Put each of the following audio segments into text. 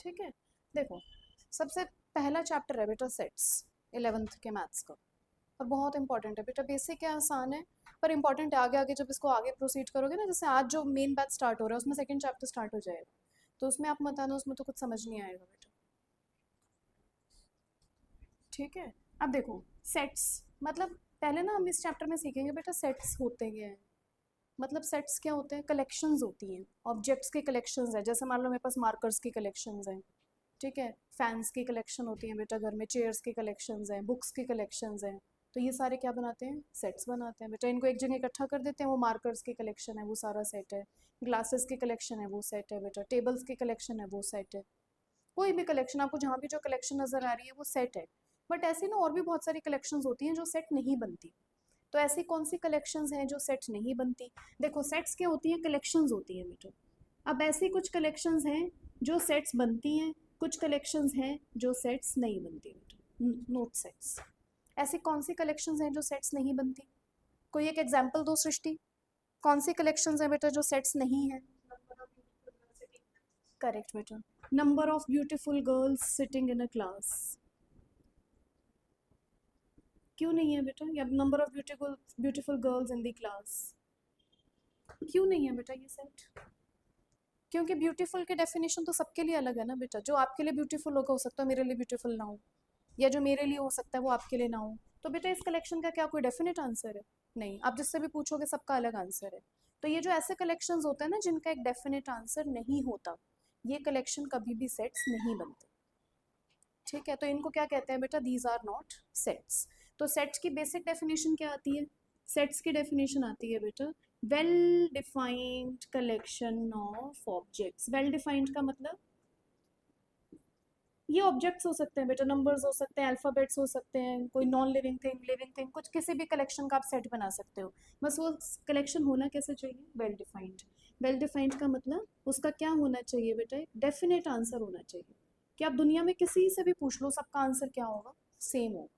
ठीक है, देखो सबसे पहला चैप्टर है बेटा सेट्स 11th के मैथ्स का, और बहुत इंपॉर्टेंट है बेटा। बेसिक है, आसान है, पर इंपॉर्टेंट है। आगे आगे जब इसको आगे प्रोसीड करोगे ना, जैसे आज जो मेन बैच स्टार्ट हो रहा है उसमें सेकंड चैप्टर स्टार्ट हो जाएगा, तो उसमें आप मत आना, उसमें तो कुछ समझ नहीं आएगा बेटा। ठीक है, अब देखो सेट्स मतलब पहले ना हम इस चैप्टर में सीखेंगे बेटा सेट्स होते क्या हैं। मतलब सेट्स क्या होते हैं, कलेक्शंस होती हैं, ऑब्जेक्ट्स के कलेक्शंस है। जैसे मान लो मेरे पास मार्कर्स की कलेक्शंस हैं, ठीक है, फैंस की कलेक्शन होती है बेटा घर में, चेयर्स की कलेक्शंस हैं, बुक्स की कलेक्शंस हैं। तो ये सारे क्या बनाते हैं, सेट्स बनाते हैं बेटा। इनको एक जगह इकट्ठा कर देते हैं, वो मार्कर्स की कलेक्शन है, वो सारा सेट है। ग्लासेस की कलेक्शन है, वो सेट है बेटा। टेबल्स की कलेक्शन है, वो सेट है। कोई भी कलेक्शन आपको जहाँ भी जो कलेक्शन नज़र आ रही है वो सेट है। बट ऐसी ना और भी बहुत सारी कलेक्शंस होती हैं जो सेट नहीं बनती। तो ऐसी कौन सी कलेक्शंस हैं जो सेट नहीं बनती? देखो सेट्स क्या होती हैं, कलेक्शंस होती हैं बेटा। अब ऐसी कुछ कलेक्शंस हैं जो सेट्स बनती हैं, कुछ कलेक्शंस हैं जो सेट्स नहीं बनती बेटा, नोट सेट्स। ऐसी कौन सी कलेक्शंस हैं जो सेट्स नहीं बनती? कोई एक एग्जांपल दो सृष्टि, कौन सी कलेक्शंस हैं बेटा जो सेट्स नहीं है? करेक्ट बेटा, number of beautiful girls sitting in a class. क्यों नहीं है बेटा? या number of beautiful beautiful girls in the class, क्यों नहीं है बेटा ये सेट? क्योंकि ब्यूटीफुल की डेफिनेशन तो सबके लिए अलग है ना बेटा। जो आपके लिए ब्यूटीफुल होगा हो सकता है मेरे लिए ब्यूटीफुल ना हो, या जो मेरे लिए हो सकता है वो आपके लिए ना हो। तो बेटा इस कलेक्शन का क्या कोई डेफिनेट आंसर है? नहीं। आप जिससे भी पूछोगे सबका अलग आंसर है। तो ये जो ऐसे कलेक्शंस होते हैं ना जिनका एक डेफिनेट आंसर नहीं होता, ये कलेक्शन कभी भी सेट्स नहीं बनते। ठीक है, तो इनको क्या कहते हैं बेटा, दीज आर नॉट सेट्स। तो सेट्स की बेसिक डेफिनेशन क्या आती है? सेट्स की डेफिनेशन आती है बेटा, well defined collection of objects. Well defined का मतलब ये ऑब्जेक्ट्स हो सकते हैं बेटा, नंबर्स हो सकते हैं, अल्फाबेट्स हो सकते हैं, कोई non living thing, living thing, कुछ किसी भी कलेक्शन का आप सेट बना सकते हो। बस वो कलेक्शन होना कैसे चाहिए, वेल डिफाइंड। वेल डिफाइंड का मतलब उसका क्या होना चाहिए बेटा, डेफिनेट आंसर होना चाहिए कि आप दुनिया में किसी से भी पूछ लो सबका आंसर क्या होगा, सेम होगा।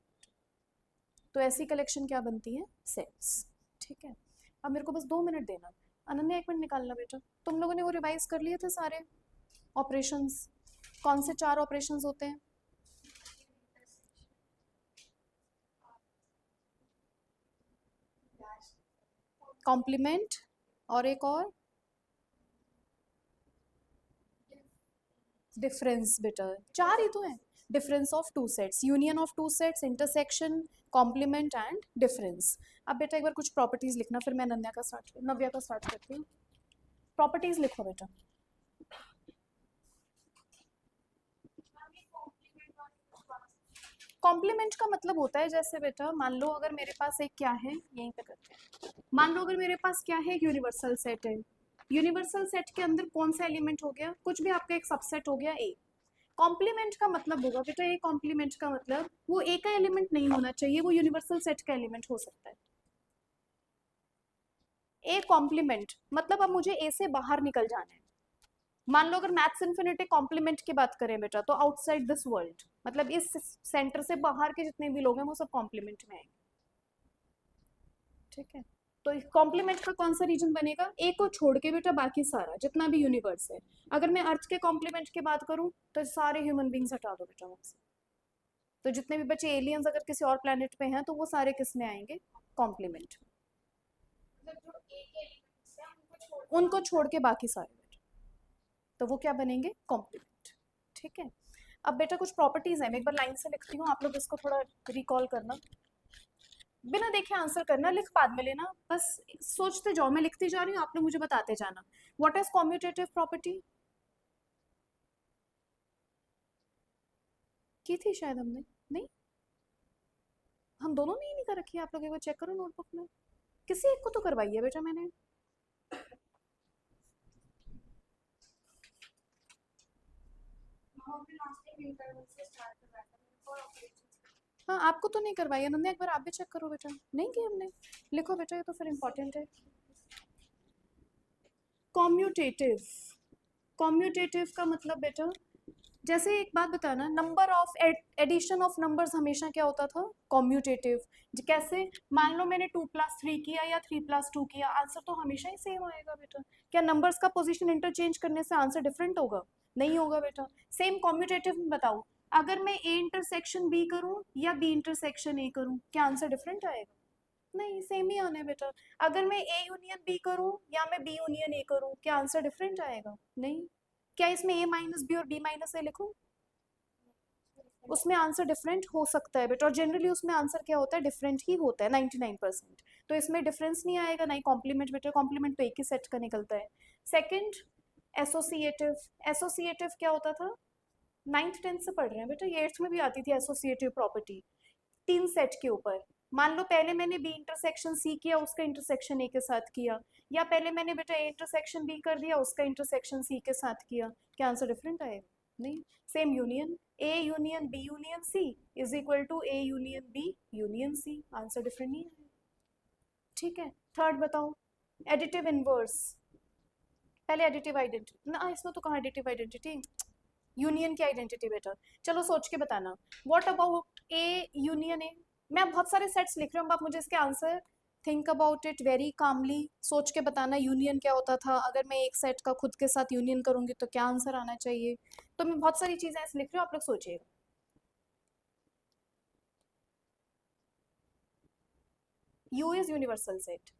तो ऐसी कलेक्शन क्या बनती है, सेट्स। ठीक है, अब मेरे को बस 2 मिनट देना। अनन्या 1 मिनट निकालना बेटा। तुम लोगों ने वो रिवाइज कर लिए थे सारे ऑपरेशंस? कौन से 4 ऑपरेशंस होते हैं? कॉम्प्लीमेंट, और एक और डिफरेंस बेटा। 4 ही तो है। Difference of two sets, union of two sets, intersection, complement and difference. अब बेटा एक बार कुछ प्रॉपर्टीज लिखना, फिर मैं नव्या का स्टार्ट करती हूँ। प्रॉपर्टीज लिखो बेटा। कॉम्प्लीमेंट का मतलब होता है जैसे बेटा मान लो अगर मेरे पास एक क्या है, यहीं पे करते हैं। मान लो अगर मेरे पास क्या है, यूनिवर्सल सेट है। यूनिवर्सल सेट के अंदर कौन सा एलिमेंट हो गया, कुछ भी आपका एक सबसेट हो गया ए। कॉम्प्लीमेंट का मतलब होगा बेटा, ए कॉम्प्लीमेंट का मतलब वो ए का एलिमेंट नहीं होना चाहिए, वो यूनिवर्सल सेट का एलिमेंट हो सकता है। ए कॉम्प्लीमेंट मतलब अब मुझे ए से बाहर निकल जाना है। मान लो अगर मैथ्स इन्फिनिटी कॉम्प्लीमेंट की बात करें बेटा, तो आउटसाइड दिस वर्ल्ड, मतलब इस सेंटर से बाहर के जितने भी लोग हैं वो सब कॉम्प्लीमेंट में आएंगे। ठीक है, तो कॉम्प्लीमेंट का कौन सा रीजन बनेगा, ए को छोड़ के बेटा बाकी सारा जितना भी यूनिवर्स है। अगर मैं अर्थ के कॉम्प्लीमेंट की बात करूं तो सारे ह्यूमन बींग्स हटा दो बेटा वहां से। तो जितने भी बचे एलियंस अगर किसी और प्लेनेट पे हैं तो वो सारे किस में आएंगे, कॉम्प्लीमेंट। उनको छोड़ के बाकी सारे बेटा, तो वो क्या बनेंगे, कॉम्प्लीमेंट। ठीक है, अब बेटा कुछ प्रॉपर्टीज हैं, मैं एक बार लाइन से लिखती हूँ, आप लोग इसको थोड़ा रिकॉल करना, बिना देखे आंसर करना, लिख बाद में लेना, बस सोचते जाओ, मैं लिखती जा रही हूँ, आप लोग मुझे बताते जाना। What is commutative property? की थी शायद हमने, नहीं, हम दोनों ने ही नहीं कर रखी है। आप लोग एक बार चेक करो नोटबुक में, किसी एक को तो करवाई है बेटा मैंने। हाँ आपको तो नहीं करवाई है, नंदे एक बार आप भी चेक करो बेटा, नहीं की हमने। लिखो बेटा, ये तो फिर इम्पोर्टेंट है। कॉम्यूटेटिव, कॉम्यूटेटिव का मतलब बेटा, जैसे एक बात बताना, number of addition of numbers हमेशा क्या होता था, कॉम्यूटेटिव। कैसे, मान लो मैंने 2+3 किया या 3+2 किया, आंसर तो हमेशा ही सेम आएगा बेटा। क्या नंबर्स का पोजीशन इंटरचेंज करने से आंसर डिफरेंट होगा? नहीं होगा बेटा। सेम कॉम्यूटेटिव में बताओ, अगर मैं ए इंटरसेक्शन बी करूं या बी इंटरसेक्शन ए करूं, क्या आंसर डिफरेंट आएगा? नहीं, सेम ही आना है बेटा। अगर मैं ए यूनियन बी करूं या मैं बी यूनियन ए करूं, क्या आंसर डिफरेंट आएगा? नहीं। क्या इसमें ए माइनस बी और बी माइनस ए लिखूं? उसमें आंसर डिफरेंट हो सकता है बेटा, और जनरली उसमें आंसर क्या होता है, डिफरेंट ही होता है 99%। तो इसमें डिफरेंस नहीं आएगा, ना ही कॉम्प्लीमेंट बेटा, कॉम्प्लीमेंट तो एक ही सेट का निकलता है। Second, associative. एसोसिएटिव क्या होता था? 9th 10th से पढ़ रहे हैं बेटा, ये 8th में भी आती थी एसोसिएटिव प्रॉपर्टी। 3 सेट के ऊपर, मान लो पहले मैंने बी इंटरसेक्शन सी किया, उसका इंटरसेक्शन ए के साथ किया, या पहले मैंने बेटा ए इंटरसेक्शन बी कर दिया, उसका इंटरसेक्शन सी के साथ किया, क्या आंसर डिफरेंट आएगा? नहीं। Same union, A union B union C is equal to A union B union C, answer different नहीं है। ठीक है। थर्ड बताओ, एडिटिव इनवर्स। पहले एडिटिव आइडेंटिटी ना, इसमें तो कहाँ एडिटिव आइडेंटिटी, यूनियन की आइडेंटिटी बेटा। चलो सोच के बताना, what about A union A. मैं बहुत सारे सेट्स लिख रही हूँ, आप मुझे इसके answer think about it very calmly, सोच के बताना यूनियन क्या होता था, अगर मैं एक सेट का खुद के साथ यूनियन करूंगी तो क्या आंसर आना चाहिए। तो मैं बहुत सारी चीजें ऐसे लिख रही हूँ, आप लोग सोचिएगा। U is universal set.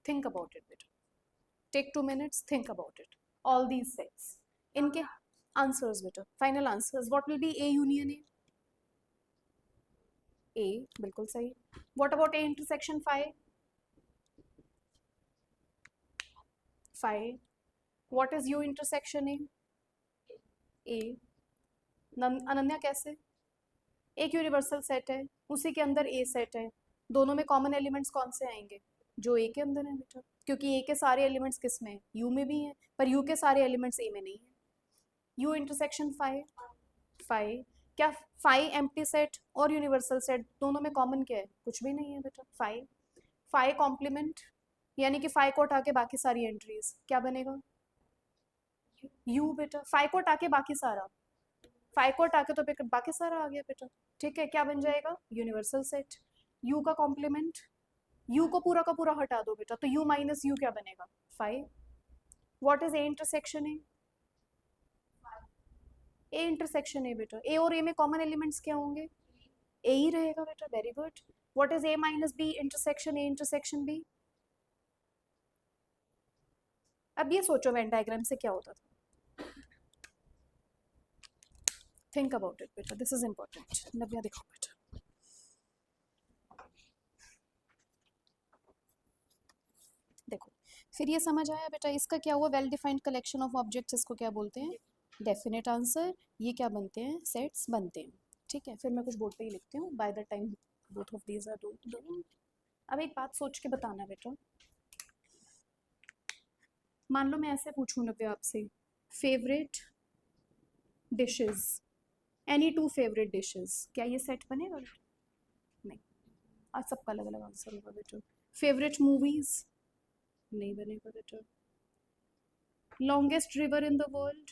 Think about it बेटा, take 2 minutes, think about it, all these sets, इनके आंसर्स बेटा, final answers, what will be A union A. A बिल्कुल सही। What about A intersection five? Five. What is U intersection A? A. Ananya कैसे? एक universal set है, उसी के अंदर ए सेट है, दोनों में कॉमन एलिमेंट्स कौन से आएंगे? जो ए के अंदर है बेटा, क्योंकि ए के सारे एलिमेंट्स किस में, यू में भी हैं, पर यू के सारे एलिमेंट्स ए में नहीं है। You intersection five. फाइव। क्या फाइव एम्प्टी सेट और यूनिवर्सल सेट दोनों में कॉमन क्या है? कुछ भी नहीं है बेटा। फाइव। फाइव कॉम्प्लीमेंट, यानी कि फाइव को हटा के बाकी सारी एंट्रीज, क्या बनेगा? यू बेटा। फाइव को हटा के बाकी सारा, फाइव को हटा के तो बाकी सारा आ गया बेटा। ठीक है, क्या बन जाएगा? Universal set. यू का कॉम्प्लीमेंट, यू को पूरा का पूरा हटा दो बेटा, तो यू माइनस यू क्या बनेगा? Five. What is A intersection A? A intersection A बेटा, ए और ए में कॉमन एलिमेंट्स क्या होंगे? ए ही रहेगा बेटा, very good. What is A minus B intersection A intersection B? अब ये सोचो वेन डायग्राम से क्या होता था, थिंक अबाउट इट बेटा, दिस इज इंपॉर्टेंट। नव्या दिखाओ बेटा, देखो फिर ये समझ आया बेटा, इसका क्या हुआ, well defined collection of objects, इसको क्या बोलते हैं? Definite answer. ये क्या बनते हैं? सेट्स बनते हैं। ठीक है, फिर मैं कुछ बोर्ड पे ही लिखती हूँ, by the time both of these are doing. अब एक बात सोच के बताना बेटा, मान लो मैं ऐसे पूछूँ नव्या आपसे, favourite dishes, any two favourite dishes, क्या ये सेट बनेगा? नहीं, आज सबका अलग अलग आंसर होगा बेटा। फेवरेट मूवीज, नहीं बनेगा बेटा। Longest river in the world,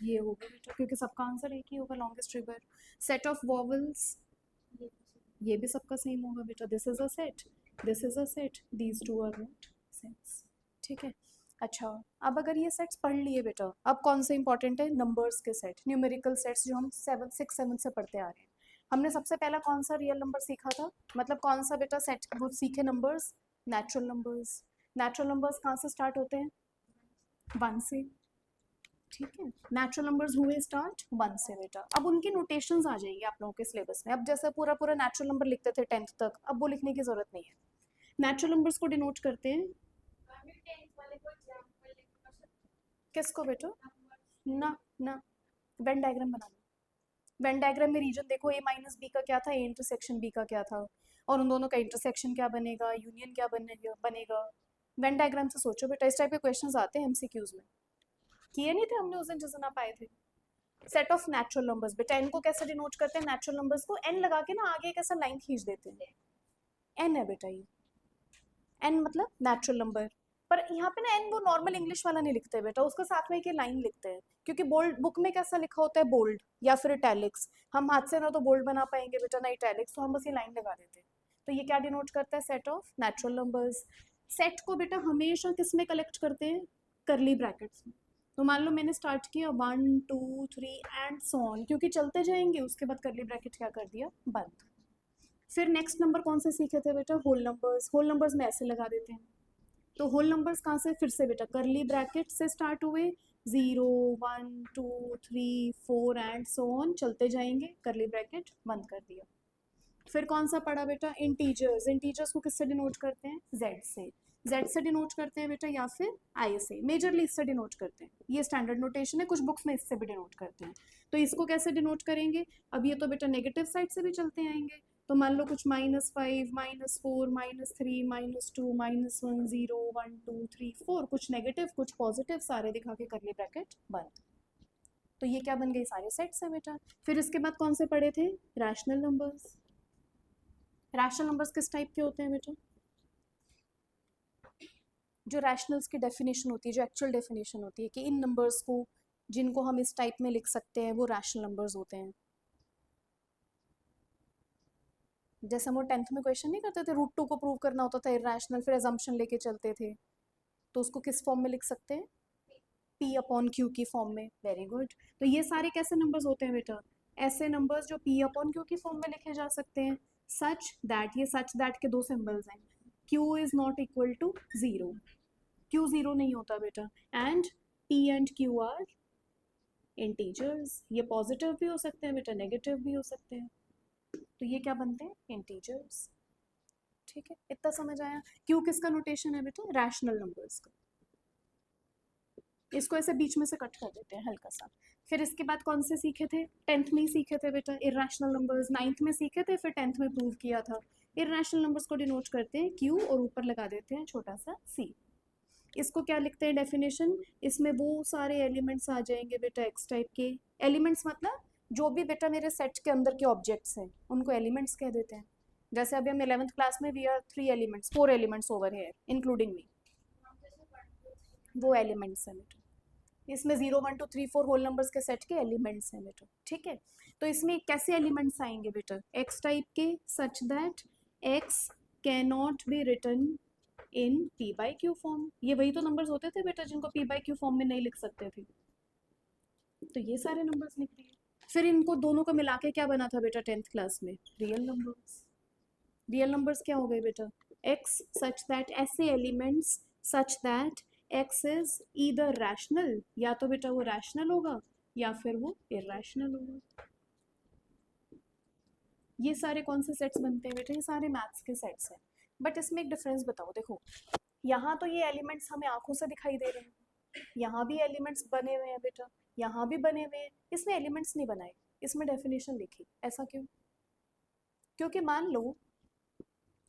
ये होगा बेटा, क्योंकि सबका आंसर एक ही होगा, longest river. Set of vowels, ये भी सबका सेम होगा बेटा, this is a set, this is a set, these two are not sets. ठीक है। अच्छा, अब अगर ये सेट्स पढ़ लिए बेटा, अब कौन से इंपॉर्टेंट है? नंबर्स के सेट, न्यूमेरिकल सेट्स, जो हम 6 7 से पढ़ते आ रहे हैं। हमने सबसे पहला कौन सा रियल नंबर सीखा था, मतलब कौन सा बेटा सेट वो सीखे? Numbers, natural numbers. Natural numbers कहाँ से स्टार्ट होते हैं? 1 से। ठीक है, नेचुरल नंबर्स हुए स्टार्ट 1 से बेटा। अब उनकी नोटेशंस आ जाएंगे आप लोगों के सिलेबस में, अब जैसे पूरा पूरा नेचुरल नंबर लिखते थे 10th तक, अब वो लिखने की जरूरत नहीं है। नेचुरल नंबर्स को डिनोट करते हैं किसको बेटा? ना ना, वेन डायग्राम बना लो। वेन डायग्राम में रीजन देखो, ए माइनस बी का क्या था, ए इंटरसेक्शन बी का क्या था, और उन दोनों का इंटरसेक्शन क्या बनेगा, यूनियन क्या बनेगा। वेन डायग्राम से सोचो बेटा, इस टाइप के क्वेश्चंस आते हैं एमसीक्यूज में। किए नहीं थे हमने उस दिन जिस दिन आप आए थे। सेट ऑफ नेचुरल नंबर्स, बेटा एन को कैसे डिनोट करते हैं? नेचुरल नंबर्स को एन लगा के ना आगे एक ऐसा लाइन खींच देते हैं, एन है बेटा ये, एन मतलब नेचुरल नंबर। पर यहाँ पे ना एन वो नॉर्मल इंग्लिश वाला नहीं लिखते बेटा, उसके साथ में एक लाइन लिखते हैं, क्योंकि बोल्ड बुक में कैसा लिखा होता है, बोल्ड या फिर इटैलिक्स। हम हाथ से ना तो बोल्ड बना पाएंगे बेटा ना इटैलिक्स, तो हम बस ये लाइन लगा देते हैं। तो ये क्या डिनोट करता है? Set of natural numbers. Set को बेटा हमेशा किस में कलेक्ट करते हैं? करली ब्रैकेट्स में। तो मान लो मैंने स्टार्ट किया 1 2 3 एंड सो ऑन, क्योंकि चलते जाएंगे, उसके बाद करली ब्रैकेट क्या कर दिया? बंद। फिर नेक्स्ट नंबर कौन से सीखे थे बेटा? Whole numbers. होल नंबर्स में ऐसे लगा देते हैं। तो होल नंबर्स कहाँ से? फिर से बेटा करली ब्रैकेट से स्टार्ट हुए, 0 1 2 3 4 एंड सो ऑन, चलते जाएंगे, करली ब्रैकेट बंद कर दिया। फिर कौन सा पढ़ा बेटा? इंटीजर्स। इंटीजर्स को किससे डिनोट करते हैं? जेड से। जेड से डिनोट करते हैं बेटा, या फिर आई से, मेजरली इससे डिनोट करते हैं। ये स्टैंडर्ड नोटेशन है, कुछ बुक्स में इससे भी डिनोट करते हैं। तो इसको कैसे डिनोट करेंगे? अब ये तो बेटा नेगेटिव साइड से भी चलते आएंगे, तो मान लो कुछ -5 -4 -3 -2 -1 0 1 2 3 4, कुछ नेगेटिव कुछ पॉजिटिव, सारे दिखा के करली ब्रैकेट बंद। तो ये क्या बन गई? सारे सेट्स है बेटा। फिर इसके बाद कौन से पढ़े थे? Rational numbers. रैशनल नंबर्स किस टाइप के होते हैं बेटा? जो रैशनल्स की डेफिनेशन होती है, जो एक्चुअल डेफिनेशन होती है कि इन नंबर्स को जिनको हम इस टाइप में लिख सकते हैं वो रैशनल नंबर्स होते हैं। जैसे हम वो 10th में क्वेश्चन नहीं करते थे, √2 को प्रूव करना होता था इरैशनल, फिर एजम्पशन लेके चलते थे, तो उसको किस फॉर्म में लिख सकते हैं? P/Q की फॉर्म में। Very good. तो ये सारे कैसे नंबर्स होते हैं बेटा? ऐसे नंबर्स जो P/Q की फॉर्म में लिखे जा सकते हैं, सच दैट, ये सच दैट के दो सिंबल्स हैं, Q is not equal to 0, Q 0 नहीं होता बेटा, and P and Q are integers. ये पॉजिटिव भी हो सकते हैं बेटा, नेगेटिव भी हो सकते हैं, तो ये क्या बनते हैं? इंटीजर्स। ठीक है, इतना समझ आया? क्यू किसका नोटेशन है बेटा? रैशनल नंबर्स का। इसको ऐसे बीच में से कट कर देते हैं हल्का सा। फिर इसके बाद कौन से सीखे थे? 10th में ही सीखे थे बेटा इरैशनल नंबर्स, 9th में सीखे थे, फिर 10th में प्रूव किया था। इरैशनल नंबर्स को डिनोट करते हैं क्यू और ऊपर लगा देते हैं छोटा सा सी। इसको क्या लिखते हैं डेफिनेशन? इसमें वो सारे एलिमेंट्स आ जाएंगे बेटा एक्स टाइप के। एलिमेंट्स मतलब जो भी बेटा मेरे सेट के अंदर के ऑब्जेक्ट्स हैं उनको एलिमेंट्स कह देते हैं। जैसे अभी हम 11th क्लास में we are 3 elements, 4 elements over here including me, वो एलिमेंट्स हैं बेटा। इसमें 0 1 2 3 4 होल नंबर्स के सेट के एलिमेंट्स हैं बेटा। ठीक है, तो इसमें कैसे एलिमेंट्स आएंगे बेटा? एक्स टाइप के, such that x can not be written in P/Q form. ये वही तो नंबर्स होते थे बेटा जिनको P/Q फॉर्म में नहीं लिख सकते थे, तो ये सारे नंबर्स लिख दिए। फिर इनको दोनों को मिला के क्या बना था बेटा 10th क्लास में? Real numbers. रियल नंबर्स क्या हो गए बेटा? एक्स सच दैट, ऐसे elements such that x is either rational, या तो बेटा वो रैशनल होगा या फिर वो इरैशनल होगा। ये सारे कौन से सेट्स बनते हैं बेटा? ये सारे मैथ्स के सेट्स हैं। बट इसमें एक डिफरेंस बताओ, देखो यहाँ तो ये एलिमेंट्स हमें आंखों से दिखाई दे रहे हैं, यहाँ भी एलिमेंट्स बने हुए हैं बेटा, यहाँ भी बने हुए हैं, इसमें एलिमेंट्स नहीं बनाए, इसमें डेफिनेशन लिखी। ऐसा क्यों? क्योंकि मान लो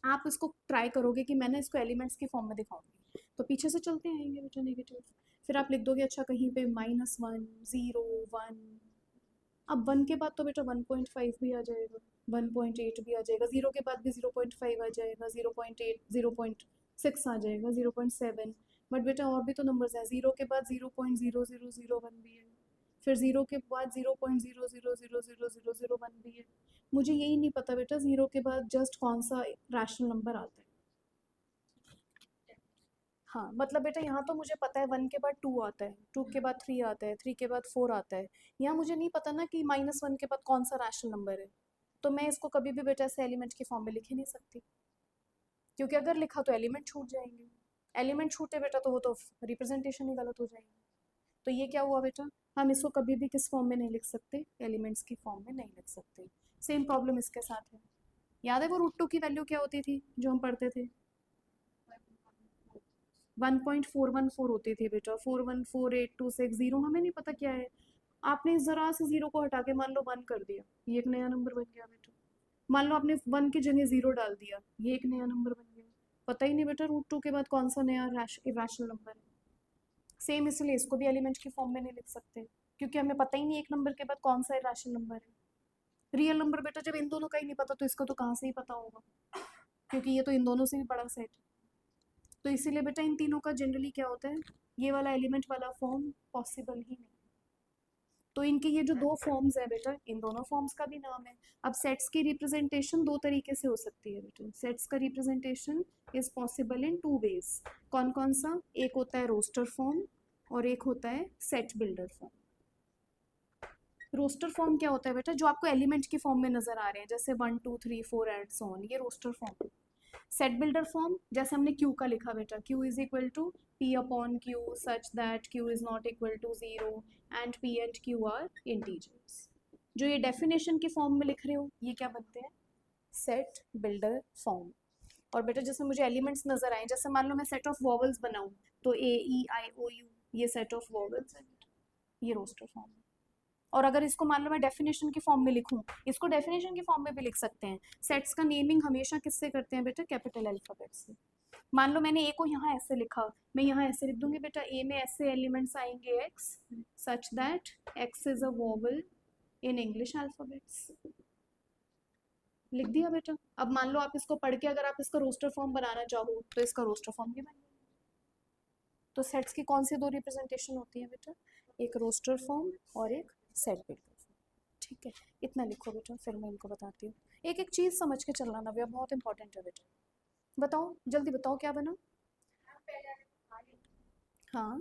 आप इसको ट्राई करोगे कि मैंने इसको एलिमेंट्स की फॉर्म में दिखाऊंगी, तो पीछे से चलते आएंगे बेटा नेगेटिव, फिर आप लिख दोगे अच्छा कहीं पे -1 0 1, अब 1 के बाद तो बेटा 1.5 भी आ जाएगा, 1.8 भी आ जाएगा, 0 के बाद भी 0.5 आ जाएगा, 0.8 0.6 आ जाएगा, 0.7। बट बेटा और भी तो नंबर्स हैं, 0 के बाद 0.0001 भी है, फिर 0 के बाद 0.000001 भी है। मुझे यही नहीं पता बेटा 0 के बाद जस्ट कौन सा रैशनल नंबर आता है। हाँ मतलब बेटा यहाँ तो मुझे पता है 1 के बाद 2 आता है, 2 के बाद 3 आता है, 3 के बाद 4 आता है। यहाँ मुझे नहीं पता ना कि -1 के बाद कौन सा रैशनल नंबर है, तो मैं इसको कभी भी बेटा ऐसे एलिमेंट की फॉर्म में लिख ही नहीं सकती, क्योंकि अगर लिखा तो एलिमेंट छूट जाएंगे, एलिमेंट छूटे बेटा तो वो तो रिप्रेजेंटेशन ही गलत हो जाएगी। तो ये क्या हुआ बेटा? हम इसको कभी भी किस फॉर्म में नहीं लिख सकते? एलिमेंट्स की फॉर्म में नहीं लिख सकते। सेम प्रॉब्लम इसके साथ है। याद है वो √2 की वैल्यू क्या होती थी जो हम पढ़ते थे? 1.414 होती थी बेटा, 4148260, जीरो हमें नहीं पता क्या है। आपने जरा से जीरो को हटा के मान लो 1 कर दिया, ये एक नया नंबर बन गया बेटा। मान लो आपने 1 की जगह जीरो डाल दिया, ये एक नया नंबर बन गया। पता ही नहीं बेटा रूट 2 के बाद कौन सा नया इरेशनल नंबर है। सेम इसलिए इसको भी एलिमेंट की फॉर्म में नहीं लिख सकते, क्योंकि हमें पता ही नहीं एक नंबर के बाद कौन सा इरेशनल नंबर है। रियल नंबर बेटा जब इन दोनों का ही नहीं पता तो इसका तो कहाँ से ही पता होगा, क्योंकि ये तो इन दोनों से भी बड़ा सेट। तो इसीलिए बेटा इन तीनों का जनरली क्या होता है, ये वाला एलिमेंट वाला फॉर्म पॉसिबल ही नहीं। तो इनके ये जो दो फॉर्म्स है बेटा, इन दोनों फॉर्म्स का भी नाम है। अब सेट्स की रिप्रेजेंटेशन दो तरीके से हो सकती है बेटा। सेट्स का representation is possible in 2 ways. कौन कौन सा? एक होता है रोस्टर फॉर्म और एक होता है set builder form. Roster form क्या होता है बेटा? जो आपको एलिमेंट की फॉर्म में नजर आ रहे हैं, जैसे 1 2 3 4 एंड सो ऑन, ये roster form. Set builder form जैसे हमने क्यू का लिखा बेटा, Q is equal to P upon Q such that Q is not equal to 0 and P and Q are integers. जो ये डेफिनेशन की फॉर्म में लिख रहे हो, ये क्या बनते हैं? Set builder form. और बेटा जैसे मुझे एलिमेंट्स नजर आए, जैसे मान लो मैं सेट ऑफ वॉवल्स बनाऊं, तो ए ई आई ओ यू, ये सेट ऑफ वॉवल्स है, ये रोस्टर फॉर्म है। और अगर इसको मान लो मैं डेफिनेशन की फॉर्म में लिखूं, इसको डेफिनेशन की फॉर्म में भी लिख सकते हैं। सेट्स का नेमिंग हमेशा किससे करते हैं बेटा? कैपिटल अल्फाबेट से। मान लो मैंने ए को यहाँ ऐसे लिखा, मैं यहाँ ऐसे लिख दूंगी बेटा, ए में ऐसे एलिमेंट्स आएंगे x such that x is a vowel in English alphabets. लिख दिया बेटा। अब मान लो आप इसको पढ़ के अगर आप इसका रोस्टर फॉर्म बनाना चाहो तो इसका रोस्टर फॉर्म भी बन जाएगा। तो सेट्स की कौन सी दो रिप्रेजेंटेशन होती है बेटा? एक रोस्टर फॉर्म और एक सेट बिल्डर फॉर्म। ठीक है, इतना लिखो बेटा, फिर मैं इनको बताती हूँ। एक एक चीज़ समझ के चलना नव्या, बहुत इंपॉर्टेंट है बेटा। बताओ जल्दी बताओ क्या बना? हाँ,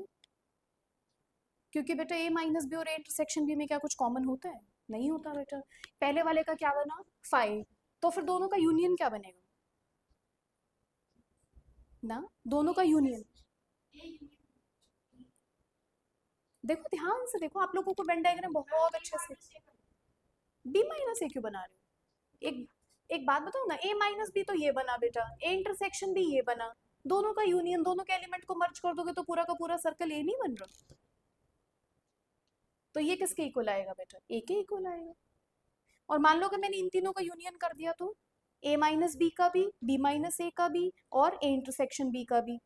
क्योंकि बेटा ए माइनस बी और ए इंटरसेक्शन बी में क्या कुछ कॉमन होता है? नहीं होता बेटा। पहले वाले का क्या बना? 5। तो फिर दोनों का यूनियन क्या बनेगा ना? दोनों का यूनियन, देखो ध्यान से देखो, आप लोगों को वेन डायग्राम बहुत अच्छे से। बी माइनस ए क्यों बना रहे हो? एक बात बताओ ना, ए माइनस बी तो ये बना बेटा, ए इंटरसेक्शन भी ये बना, दोनों का यूनियन, दोनों के एलिमेंट को मर्ज कर दोगे तो पूरा का पूरा सर्कल ए नहीं बन रहा? तो ये किसके इक्वल आएगा बेटा? ए के इक्वल आएगा। और मान लो कि मैंने इन तीनों का यूनियन कर दिया, तो ए माइनस बी का भी, बी माइनस ए का भी और ए इंटरसेक्शन बी का भी।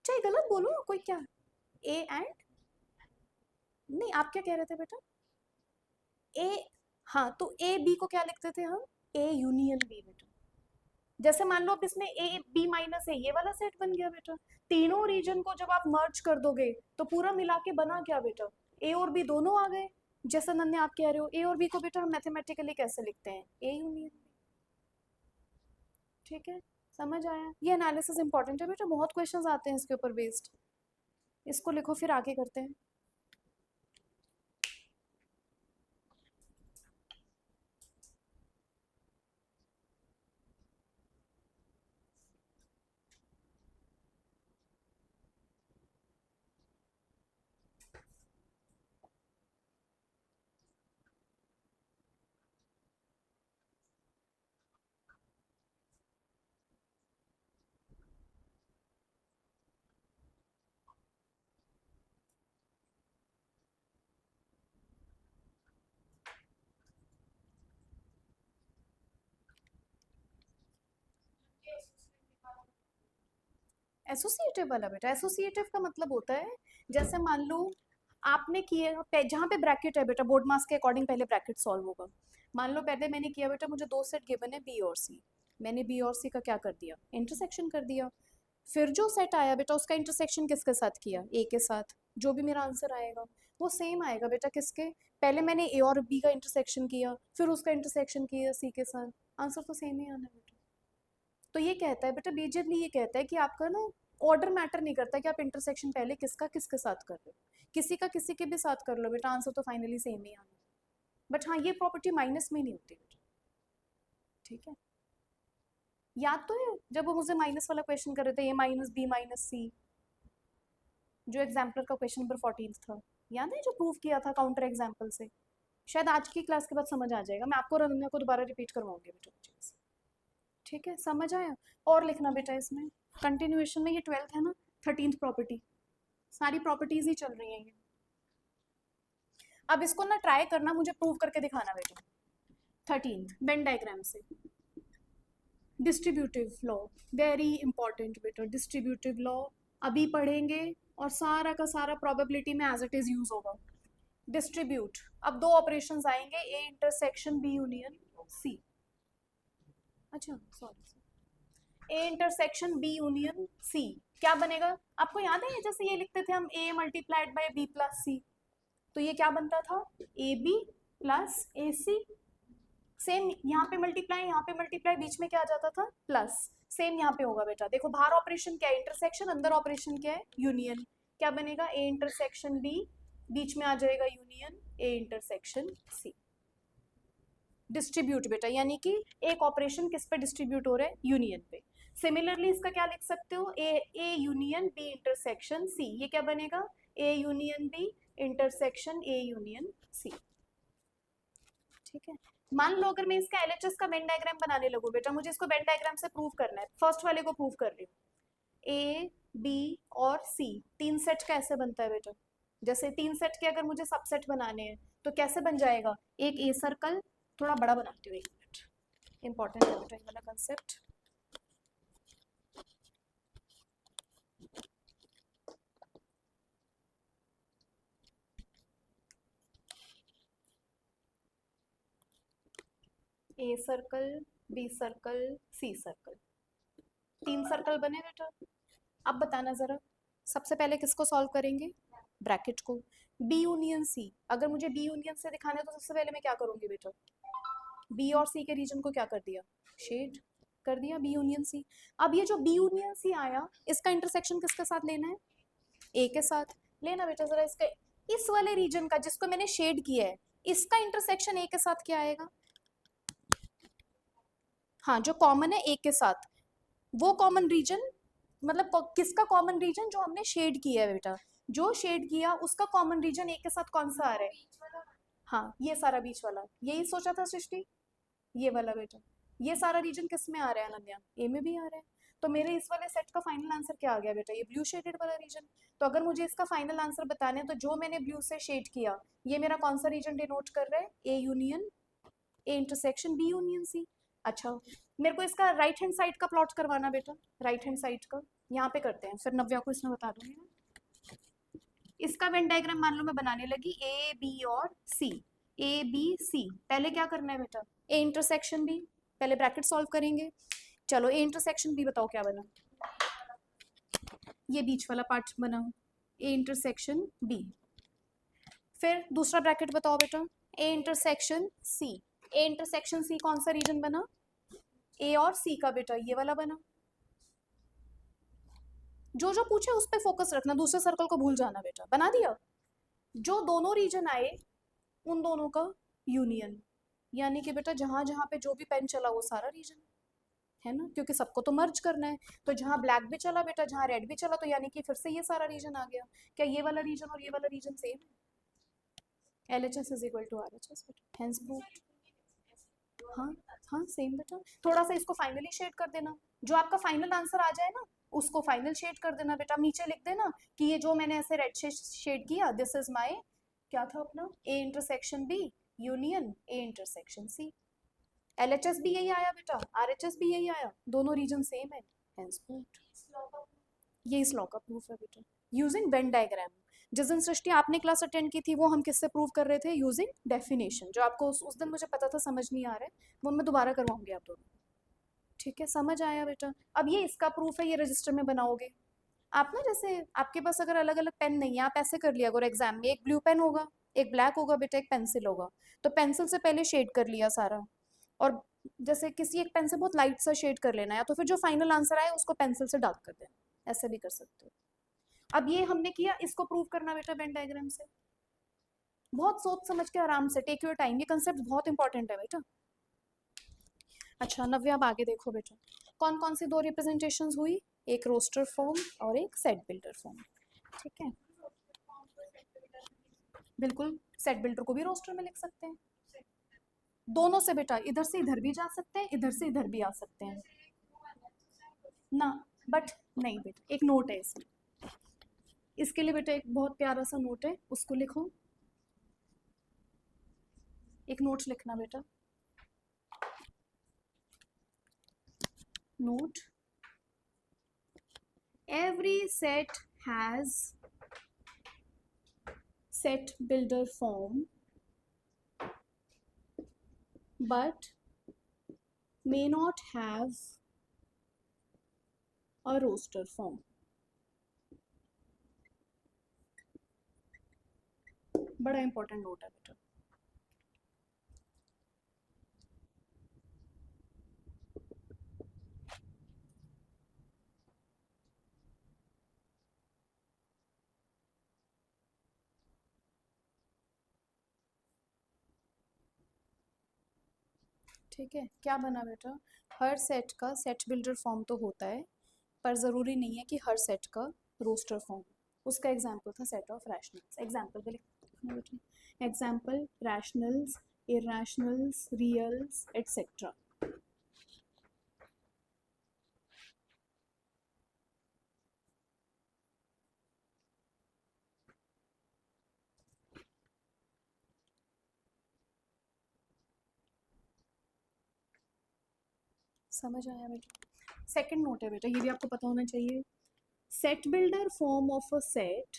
चाहे गलत बोलो कोई क्या, ए एंड, नहीं आप क्या कह रहे थे बेटा? ए, हाँ तो ए बी को क्या लिखते थे हम? ए यूनियन बी बेटा। जैसे मान लो अब इसमें ए बी माइनस ए, ये वाला सेट बन गया बेटा। तीनों रीजन को जब आप मर्ज कर दोगे तो पूरा मिला के बना क्या बेटा? ए और बी दोनों आ गए। जैसा नन्हे आप कह रहे हो, ए और बी को बेटा हम मैथमेटिकली कैसे लिखते हैं? A union B. ठीक है, समझ आया? ये एनालिसिस इंपॉर्टेंट है बेटा, बहुत क्वेश्चंस आते हैं इसके ऊपर बेस्ड। इसको लिखो फिर आगे करते हैं। एसोसिएटिव वाला बेटा, एसोसिएटिव का मतलब होता है, जैसे मान लो आपने किए, जहाँ पे ब्रैकेट है बेटा, बोर्ड मास के अकॉर्डिंग पहले ब्रैकेट सॉल्व होगा। मान लो पहले मैंने किया बेटा, मुझे दो सेट गिवन है बी और सी, मैंने बी और सी का क्या कर दिया? इंटरसेक्शन कर दिया। फिर जो सेट आया बेटा उसका इंटरसेक्शन किसके साथ किया? ए के साथ। जो भी मेरा आंसर आएगा वो सेम आएगा बेटा, किसके? पहले मैंने ए और बी का इंटरसेक्शन किया, फिर उसका इंटरसेक्शन किया सी के साथ, आंसर तो सेम ही आना है बेटा। तो ये कहता है बेटा, मेजरली ये कहता है कि आपका ना ऑर्डर मैटर नहीं करता कि आप इंटरसेक्शन पहले किसका किसके साथ कर रहे हो, किसी का किसी के भी साथ कर लो बेटा, आंसर तो फाइनली सेम ही आना। बट हाँ, ये प्रॉपर्टी माइनस में नहीं होती बेटा। ठीक है, याद तो है जब वो मुझे माइनस वाला क्वेश्चन कर रहे थे, ए माइनस बी माइनस सी, जो एग्जाम्पलर का क्वेश्चन नंबर 14 था, याद है जो प्रूव किया था काउंटर एग्जाम्पल से? शायद आज की क्लास के बाद समझ आ जाएगा, मैं आपको और अनन्या को दोबारा रिपीट करवाऊंगी बेटा चीज। ठीक है, समझ आया। और लिखना बेटा इसमें कंटिन्यूएशन में, ये 12th है ना, 13th प्रॉपर्टी, सारी प्रॉपर्टीज ही चल रही हैं ये। अब इसको ना ट्राई करना, मुझे प्रूव करके दिखाना बेटा। 13th वेन डायग्राम से, डिस्ट्रीब्यूटिव लॉ, वेरी इंपॉर्टेंट बेटा, डिस्ट्रीब्यूटिव लॉ अभी पढ़ेंगे और सारा का सारा प्रोबेबिलिटी में एज इट इज यूज होगा। डिस्ट्रीब्यूट, अब दो ऑपरेशंस आएंगे, A intersection B union C, अच्छा sorry, A intersection B union C क्या बनेगा, आपको याद है जैसे ये लिखते थे हम A multiplied by B plus C, तो ये क्या बनता था, A B plus A C. Same यहाँ पे मल्टीप्लाई, यहाँ पे मल्टीप्लाई, बीच में क्या आ जाता था, प्लस। सेम यहाँ पे होगा बेटा, देखो बाहर ऑपरेशन क्या है इंटरसेक्शन, अंदर ऑपरेशन क्या है यूनियन, क्या बनेगा ए इंटरसेक्शन बी, बीच में आ जाएगा union A intersection C. Distribute बेटा, यानी कि एक ऑपरेशन किस पे डिस्ट्रीब्यूट हो रहा है, यूनियन पे। सिमिलरली इसका क्या लिख सकते हो, A union B intersection C, ये क्या बनेगा A union B intersection A union C. ठीक है, मान लो अगर मैं इसका एलएचएस का वेन डायग्राम बनाने लगूं बेटा, मुझे इसको वेन डायग्राम से प्रूव करना है, फर्स्ट वाले को प्रूव कर रही हूँ, ए बी और सी तीन सेट कैसे बनता है बेटा, जैसे तीन सेट के अगर मुझे सबसेट बनाने हैं तो कैसे बन जाएगा, एक ए सर्कल, थोड़ा बड़ा बनाती हूँ, एक मिनट, इंपॉर्टेंट है बेटा ये वाला concept. A circle, B circle, C circle, तीन सर्कल बने बेटा। अब बताना जरा, सबसे पहले किसको सॉल्व करेंगे, ब्रैकेट को। बी यूनियन सी, अगर मुझे बी यूनियन से दिखाना है तो सबसे पहले मैं क्या करूंगी बेटा, बी और सी के रीजन को क्या कर दिया, शेड कर दिया, बी यूनियन सी। अब ये जो बी यूनियन सी आया, इसका इंटरसेक्शन किसके साथ लेना है, ए के साथ लेना बेटा। जरा इसका, इस वाले रीजन का जिसको मैंने शेड किया है, इसका इंटरसेक्शन ए के साथ क्या आएगा, हाँ जो कॉमन है ए के साथ, वो कॉमन रीजन, मतलब किसका कॉमन रीजन, जो हमने शेड किया है बेटा, जो शेड किया उसका कॉमन रीजन ए के साथ कौन सा आ रहा है, हाँ ये सारा बीच वाला, यही सोचा था सृष्टि, ये वाला बेटा, ये सारा रीजन किस में आ रहा है अनन्या, ए में भी आ रहा है। तो मेरे इस वाले सेट का फाइनल आंसर क्या आ गया बेटा, ये ब्लू शेडेड वाला रीजन। तो अगर मुझे इसका फाइनल आंसर बताने हैं तो जो मैंने ब्लू से शेड किया, ये मेरा कौन सा रीजन डिनोट कर रहा है, A union A intersection B union C. अच्छा, मेरे को इसका राइट हैंड साइड का प्लॉट करवाना बेटा, राइट हैंड साइड का यहाँ पे करते हैं, फिर नव्या को इसमें बता दूंगी ना। इसका वेन डायग्राम मान लो मैं बनाने लगी, ए बी और सी, ए बी सी, पहले क्या करना है बेटा, ए इंटरसेक्शन बी, पहले ब्रैकेट सॉल्व करेंगे। चलो ए इंटरसेक्शन बी बताओ क्या बना, ये बीच वाला पार्ट बना, ए इंटरसेक्शन बी। फिर दूसरा ब्रैकेट बताओ बेटा, ए इंटरसेक्शन सी, ए इंटरसेक्शन सी कौन सा रीजन बना, ए और सी का बेटा, ये वाला बना। जो जो पूछे उस पर फोकस रखना, दूसरे सर्कल को भूल जाना बेटा, बना दिया। जो दोनों रीजन आए उन दोनों का यूनियन, यानी कि बेटा जहां जहां पे जो भी पेन चला वो सारा रीजन है ना, क्योंकि सबको तो मर्ज करना है, तो जहां ब्लैक भी चला बेटा, जहां रेड भी चला, तो यानी कि फिर से ये सारा रीजन आ गया। क्या ये वाला रीजन और ये वाला रीजन सेम है, LHS is equal to RHS बेटा, हेंस प्रूव्ड। हाँ हाँ सेम बेटा, थोड़ा सा इसको फाइनली शेड कर देना, जो आपका फाइनल आंसर आ जाए ना उसको फाइनल शेड कर देना बेटा, नीचे लिख देना कि ये जो मैंने ऐसे रेड से शेड किया, दिस इज माय क्या था अपना, A intersection B union A intersection C. LHS भी यही आया बेटा, RHS भी यही आया, दोनों रीजन सेम है, हेंस प्रूव्ड। ये इस लॉ का प्रूफ है बेटा, यूजिंग वेन डायग्राम। जिस दिन सृष्टि आपने क्लास अटेंड की थी वो हम किससे प्रूव कर रहे थे, यूजिंग डेफिनेशन, जो आपको उस दिन मुझे पता था समझ नहीं आ रहा है, वो मैं दोबारा करवाऊंगी आप दोनों। ठीक है, समझ आया बेटा। अब ये इसका प्रूफ है, ये रजिस्टर में बनाओगे आप ना, जैसे आपके पास अगर अलग अलग पेन नहीं है, आप ऐसे कर लिया अगर एग्जाम में, एक ब्लू पेन होगा, एक ब्लैक होगा बेटा, एक पेंसिल होगा, तो पेंसिल से पहले शेड कर लिया सारा, और जैसे किसी एक पेन से बहुत लाइट सा शेड कर लेना है, तो फिर जो फाइनल आंसर आए उसको पेंसिल से डार्क कर देना, ऐसे भी कर सकते हो। अब ये हमने किया, इसको प्रूव करना बेटा वेन डायग्राम से, बहुत सोच समझ के आराम से, टेक योर टाइम, ये कंसेप्ट बहुत इंपॉर्टेंट है बेटा। अच्छा नव्या, अब आगे देखो बेटा, कौन कौन सी दो रिप्रेजेंटेशंस हुई, एक रोस्टर फॉर्म और एक सेट बिल्डर फॉर्म। ठीक है, बिल्कुल सेट बिल्डर को भी रोस्टर में लिख सकते हैं, दोनों से बेटा, इधर से इधर भी जा सकते हैं, इधर से इधर भी आ सकते हैं। ना, बट नहीं बेटा, एक नोट है इसमें, इसके लिए बेटा एक बहुत प्यारा सा नोट है, उसको लिखो, एक नोट लिखना बेटा, note, every set has set builder form but may not have a roster form. बड़ा इंपॉर्टेंट नोट है बेटा। ठीक है, क्या बना बेटा, हर सेट का सेट बिल्डर फॉर्म तो होता है, पर ज़रूरी नहीं है कि हर सेट का रोस्टर फॉर्म। उसका एग्जाम्पल था सेट ऑफ रैशनल्स, एग्जाम्पल के लिए बेटा, एग्जाम्पल रैशनल्स, इरेशनल्स, रियल्स एटसेट्रा। समझ आया बेटा। सेकंड नोट है बेटा, ये भी आपको पता होना चाहिए, set builder form of a set,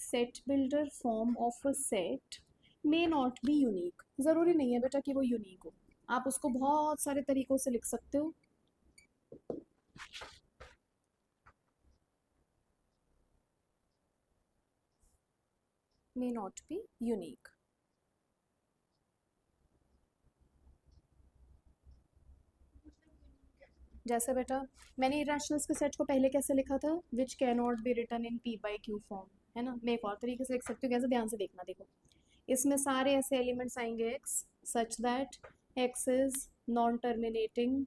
set builder form of a set may not be unique. ज़रूरी नहीं है बेटा कि वो यूनिक हो, आप उसको बहुत सारे तरीक़ों से लिख सकते हो। May not be unique. जैसे बेटा मैंने इरेशनल्स के सेट को पहले कैसे लिखा था, which can not be written in P by Q form, है ना। मैं एक और तरीके से लिख सकती हूँ, कैसे, ध्यान से देखना, देखो इसमें सारे ऐसे एलिमेंट्स आएंगे x such that x is non terminating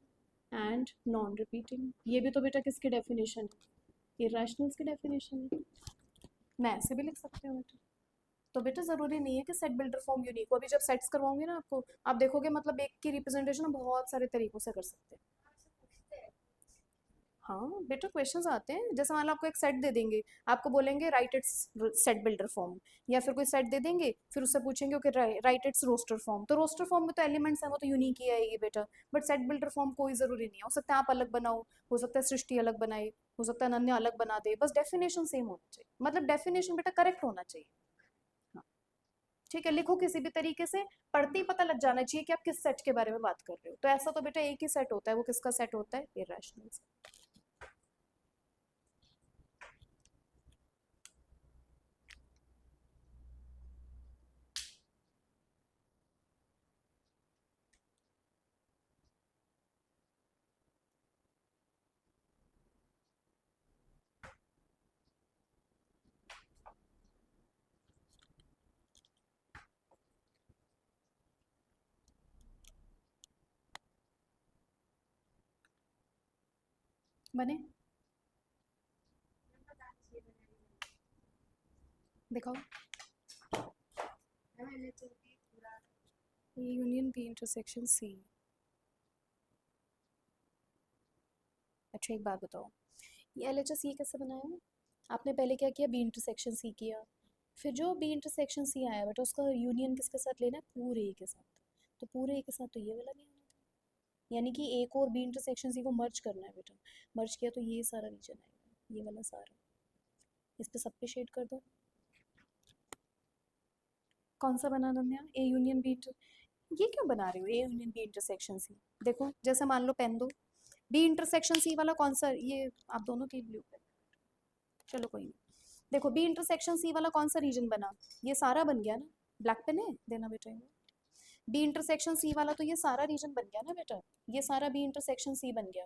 and non repeating. ये भी तो बेटा किसकी डेफिनेशन है, इरेशनल्स की डेफिनेशन है। मैं ऐसे भी लिख सकती हूँ बेटा। तो बेटा ज़रूरी नहीं है कि सेट बिल्डर फॉर्म यूनिक हो। अभी जब सेट्स करवाऊंगी ना आपको, आप देखोगे मतलब एक की रिप्रेजेंटेशन बहुत सारे तरीकों से कर सकते हैं। हाँ बेटा क्वेश्चंस आते हैं, जैसे मान लो आपको एक सेट दे देंगे, आपको बोलेंगे right it's set builder form, या फिर कोई सेट दे देंगे, फिर उससे पूछेंगे okay right it's roster form, तो रोस्टर फॉर्म में तो एलिमेंट्स हैं वो तो यूनिक ही आएगी बेटा। बट सेट बिल्डर फॉर्म कोई ज़रूरी नहीं है, हो सकता है आप अलग बनाओ, हो सकता है सृष्टि अलग बनाए, हो सकता है अनन्या अलग बना दे, बस डेफिनेशन सेम होना चाहिए, मतलब डेफिनेशन बेटा करेक्ट होना चाहिए। हाँ ठीक है, लिखो किसी भी तरीके से, पढ़ते ही पता लग जाना चाहिए कि आप किस सेट के बारे में बात कर रहे हो। तो ऐसा तो बेटा एक ही सेट होता है, वो किसका सेट होता है, इरेशनल। बने, दिखाओ, ये यूनियन बी इंटरसेक्शन सी। अच्छा एक बात बताओ, ये एल एच एस सी कैसे बनाया, आपने पहले क्या किया, बी इंटरसेक्शन सी किया, फिर जो बी इंटरसेक्शन सी आया बेटा उसका यूनियन किसके साथ लेना है, पूरे ए के साथ। तो पूरे ए के साथ तो ये वाला नहीं आना था, यानी कि ए को और बी इंटरसेक्शन सी को मर्ज करना है बेटा। मर्ज किया तो ये सारा रीजन आएगा, ये वाला सारा, इस पे सब पे शेड कर दो। कौन सा बना दन्या, ए यूनियन बी, ये क्यों बना रहे हो A union B intersection C. देखो जैसे मान लो पेन दो, बी इंटरसेक्शन सी वाला कौन सा, ये आप दोनों की ब्लू पेन, चलो कोई नहीं। देखो बी इंटरसेक्शन सी वाला कौन सा रीजन बना, ये सारा बन गया ना, ब्लैक पेन है देना बेटा, बी इंटरसेक्शन सी वाला तो ये सारा रीजन बन गया ना बेटा, ये सारा बी इंटरसेक्शन सी बन गया।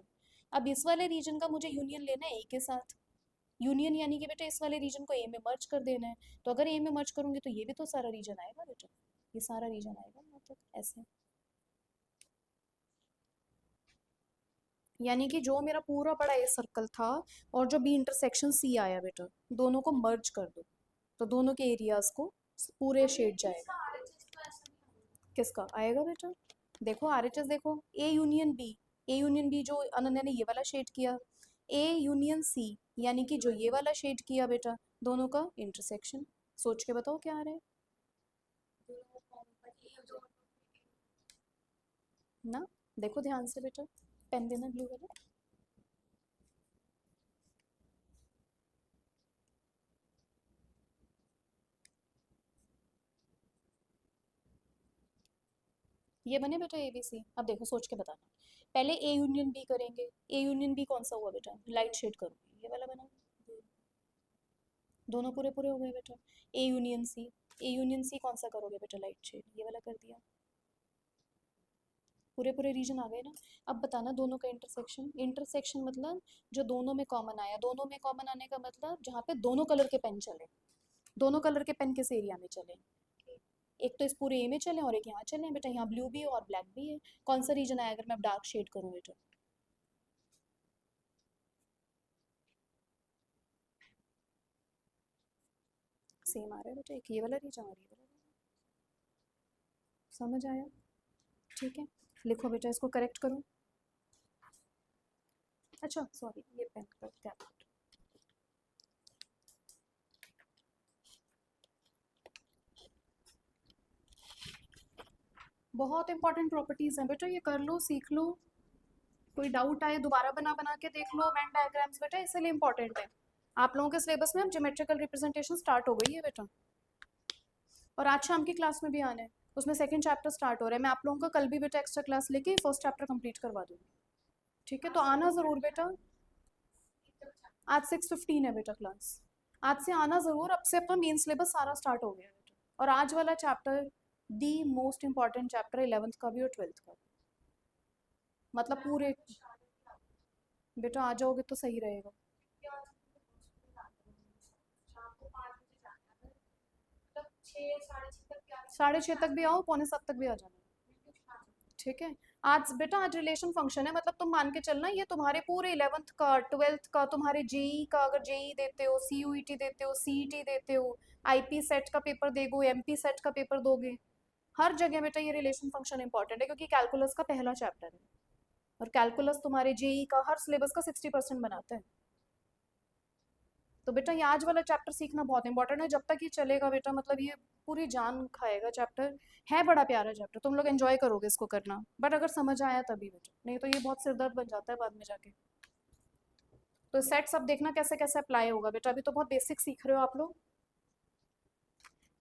अब इस वाले रीजन का मुझे यूनियन लेना है ए के साथ, यूनियन यानी कि बेटा इस वाले रीजन को ए में मर्ज कर देना है। तो अगर ए में मर्ज करूंगी तो ये भी तो सारा रीजन आएगा बेटा, ये सारा रीजन आएगा, मतलब ऐसे। यानी कि जो मेरा पूरा बड़ा ए सर्कल था और जो बी इंटरसेक्शन सी आया बेटा, दोनों को मर्ज कर दो, तो दोनों के एरियाज को पूरे शेड जाएगा। किसका आएगा बेटा, देखो आर एच एस, देखो A union B, A union B जो अनन्या ने ये वाला शेड किया, ए यूनियन सी यानी कि जो ये वाला शेड किया बेटा, दोनों का इंटरसेक्शन। सोच के बताओ क्या आ रहा है ना। देखो ध्यान से बेटा, पेन देना ब्लू वाला। ये बने बेटा ए बी सी। अब देखो सोच के बताना, पहले ए यूनियन बी करेंगे। ए यूनियन बी कौन सा हुआ बेटा, लाइट शेड करूँगी, ये वाला बना। दोनों पूरे पूरे हो गए बेटा। ए यूनियन सी, ए यूनियन सी कौन सा करोगे बेटा, लाइट शेड, ये वाला कर दिया। पूरे पूरे रीजन आ गए ना। अब बताना दोनों का इंटरसेक्शन। इंटरसेक्शन मतलब जो दोनों में कॉमन आया। दोनों में कॉमन आने का मतलब जहाँ पे दोनों कलर के पेन चले। दोनों कलर के पेन किस एरिया में चले, एक तो इस पूरे ए में चले और एक यहाँ चले बेटा। यहाँ ब्लू भी है और ब्लैक भी है। कौन सा रीजन आया अगर मैं डार्क शेड करूँ बेटा, सेम आ रहा है बेटा, एक ये वाला रीजन और ये वाला region। समझ आया, ठीक है। लिखो बेटा, इसको करेक्ट करो। अच्छा सॉरी, ये पेन का क्या, बहुत इंपॉर्टेंट प्रॉपर्टीज हैं बेटा, ये कर लो, सीख लो। कोई डाउट आए दोबारा बना बना के देख लो वेन डायग्राम्स बेटा, इसलिए इंपॉर्टेंट है। आप लोगों के सिलेबस में अब ज्योमेट्रिकल रिप्रेजेंटेशन स्टार्ट हो गई है बेटा, और आज शाम की क्लास में भी आना है, उसमें सेकंड चैप्टर स्टार्ट हो रहा है। मैं आप लोगों का कल भी बेटा एक्स्ट्रा क्लास लेके फर्स्ट चैप्टर कंप्लीट करवा दूँगी, ठीक है। तो आना ज़रूर बेटा। आज 6:15 है बेटा क्लास। आज से आना ज़रूर, अब से अपना मेन सिलेबस सारा स्टार्ट हो गया है बेटा। और आज वाला chapter the most important chapter 11th का भी और 12th का, मतलब पूरे बेटा आ जाओगे तो सही रहेगा। 6:30 तक भी आओ, 6:45 तक भी आ जाना, ठीक है। आज बेटा आज रिलेशन फंक्शन है, मतलब तुम मान के चलना ये तुम्हारे पूरे 11th का 12th का, तुम्हारे जेई का अगर जेई देते हो, सीयूईटी देते हो, सीईटी देते हो, आईपी सेट का पेपर दोगे, एमपी सेट का पेपर दोगे, हर जगह बेटा ये रिलेशन फंक्शन इंपॉर्टेंट है, क्योंकि कैलकुलस का पहला चैप्टर है और कैलकुलस तुम्हारे जेई का हर सिलेबस का 60% बनाता है। तो बेटा ये आज वाला चैप्टर सीखना बहुत इंपॉर्टेंट है, जब तक ये चलेगा बेटा मतलब ये पूरी जान खाएगा चैप्टर। है बड़ा प्यारा चैप्टर, तुम लोग एंजॉय करोगे इसको करना, बट अगर समझ आया तभी बेटा, नहीं तो ये बहुत सिरदर्द बन जाता है बाद में जाके। तो सेट सब देखना कैसे कैसे अप्लाई होगा बेटा, अभी तो बहुत बेसिक सीख रहे हो आप लोग।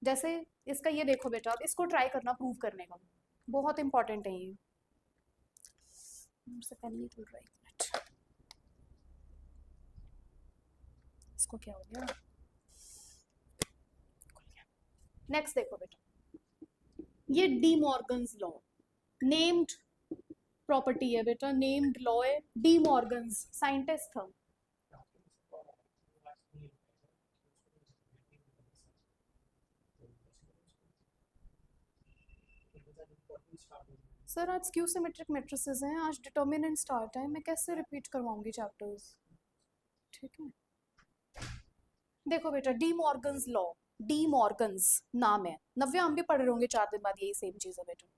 जैसे इसका ये देखो बेटा, अब इसको ट्राई करना प्रूव करने का, बहुत इंपॉर्टेंट है ये। मुझसे पेन नहीं खुल रहा, एक मिनट, इसको क्या हो गया। नेक्स्ट देखो बेटा, ये D Morgan's law, named property है बेटा, नेम्ड लॉ है। डी मॉर्गन्स साइंटिस्ट था। सर आज क्यू सिमेट्रिक मैट्रिसेस हैं, आज डिटर्मिनेंट स्टार्ट है, मैं कैसे रिपीट करवाऊंगी चैप्टर्स, ठीक है। देखो बेटा D Morgan's law, D Morgan's नाम है, नव्य हम भी पढ़ रहे होंगे 4 दिन बाद, यही सेम चीज़ है बेटा।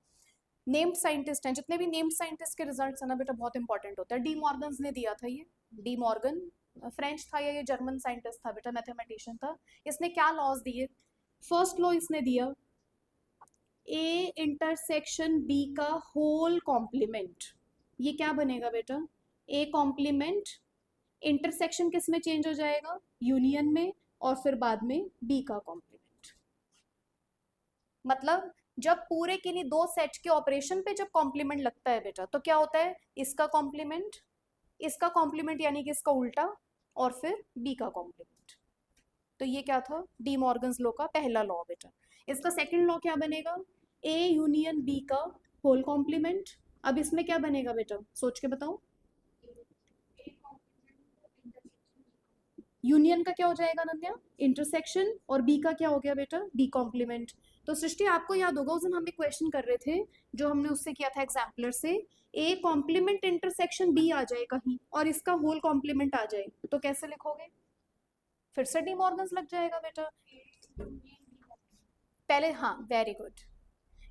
नेम्ड साइंटिस्ट हैं, जितने भी नेम्ड साइंटिस्ट के रिजल्ट्स है ना बेटा बहुत इंपॉर्टेंट होता है। डी मॉर्गन्स ने दिया था ये, डी मॉर्गन फ्रेंच था या ये जर्मन साइंटिस्ट था बेटा, मैथमेटिशियन था। इसने क्या लॉज दिए, फर्स्ट लॉ इसने दिया ए इंटरसेक्शन बी का होल कॉम्प्लीमेंट, ये क्या बनेगा बेटा, ए कॉम्प्लीमेंट, इंटरसेक्शन किस में चेंज हो जाएगा, यूनियन में, और फिर बाद में बी का कॉम्प्लीमेंट। मतलब जब पूरे के लिए दो सेट के ऑपरेशन पे जब कॉम्प्लीमेंट लगता है बेटा, तो क्या होता है, इसका कॉम्प्लीमेंट, इसका कॉम्प्लीमेंट यानी कि इसका उल्टा, और फिर बी का कॉम्प्लीमेंट। तो ये क्या था, डी मॉर्गन्स लॉ का पहला लॉ बेटा। इसका सेकंड लॉ क्या बनेगा, ए यूनियन बी का होल कॉम्प्लीमेंट। अब इसमें क्या बनेगा बेटा, सोच के बताओ। यूनियन का क्या हो जाएगा नन्या, इंटरसेक्शन, और बी का क्या हो गया बेटा, डी कॉम्प्लीमेंट। तो सृष्टि आपको याद होगा उस दिन हम एक क्वेश्चन कर रहे थे जो हमने उससे किया था एग्जाम्पलर से, ए कॉम्प्लीमेंट इंटरसेक्शन बी आ जाए कहीं और इसका होल कॉम्प्लीमेंट आ जाए, तो कैसे लिखोगे, फिर से डी मॉर्गन्स लग जाएगा बेटा। पहले हाँ वेरी गुड,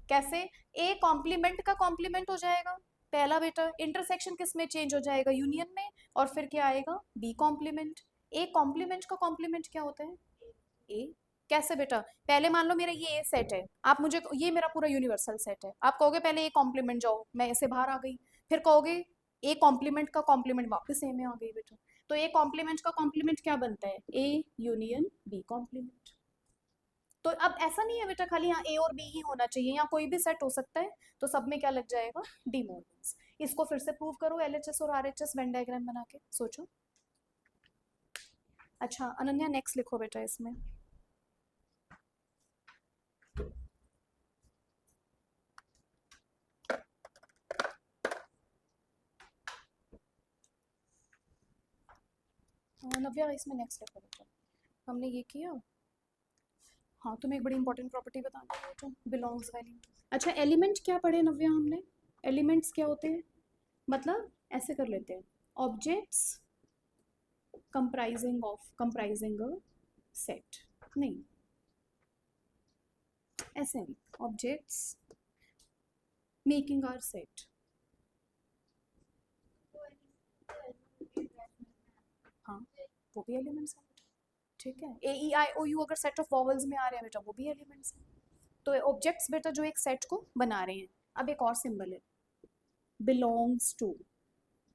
कैसे, ए कॉम्प्लीमेंट का कॉम्प्लीमेंट हो जाएगा, पहला बेटा इंटरसेक्शन किस में चेंज हो जाएगा, यूनियन में, और फिर क्या आएगा, बी कॉम्प्लीमेंट। ए कॉम्प्लीमेंट का कॉम्प्लीमेंट क्या होता है, ए। कैसे बेटा, पहले मान लो मेरा ये ए सेट है, आप मुझे, ये मेरा पूरा यूनिवर्सल सेट है, आप कहोगे पहले ए कॉम्प्लीमेंट जाओ, मैं ऐसे बाहर आ गई, फिर कहोगे ए कॉम्प्लीमेंट का कॉम्प्लीमेंट वापस ए में आ गई बेटा। तो ए कॉम्प्लीमेंट का कॉम्प्लीमेंट क्या बनता है, ए यूनियन बी कॉम्प्लीमेंट। तो अब ऐसा नहीं है बेटा खाली यहाँ ए और बी ही होना चाहिए, यहाँ कोई भी सेट हो सकता है, तो सब में क्या लग जाएगा, डी मॉर्गन्स। इसको फिर से प्रूव करो एलएचएस और आरएचएस वेन डायग्राम बना के, सोचो। अच्छा अनन्या नेक्स्ट लिखो बेटा इसमें। नव्या इसमें नेक्स्ट लिखो बेटा, हमने ये किया। हाँ तुम्हें एक बड़ी इंपॉर्टेंट प्रॉपर्टी बताना है बेटा, बिलोंग्स वाली। अच्छा एलिमेंट क्या पढ़े नव्या हमने, एलिमेंट्स क्या होते हैं, मतलब ऐसे कर लेते हैं, ऑब्जेक्ट्स कंप्राइजिंग अ सेट, नहीं ऐसे नहीं, ऑब्जेक्ट्स मेकिंग आर सेट। हाँ वो भी एलिमेंट्स हैं, ठीक है। ए ई आई ओ यू अगर सेट ऑफ वॉवल्स में आ रहे हैं बेटा, वो भी एलिमेंट्स हैं। तो ऑब्जेक्ट्स बेटा जो एक सेट को बना रहे हैं। अब एक और सिंबल है, बिलोंग्स टू।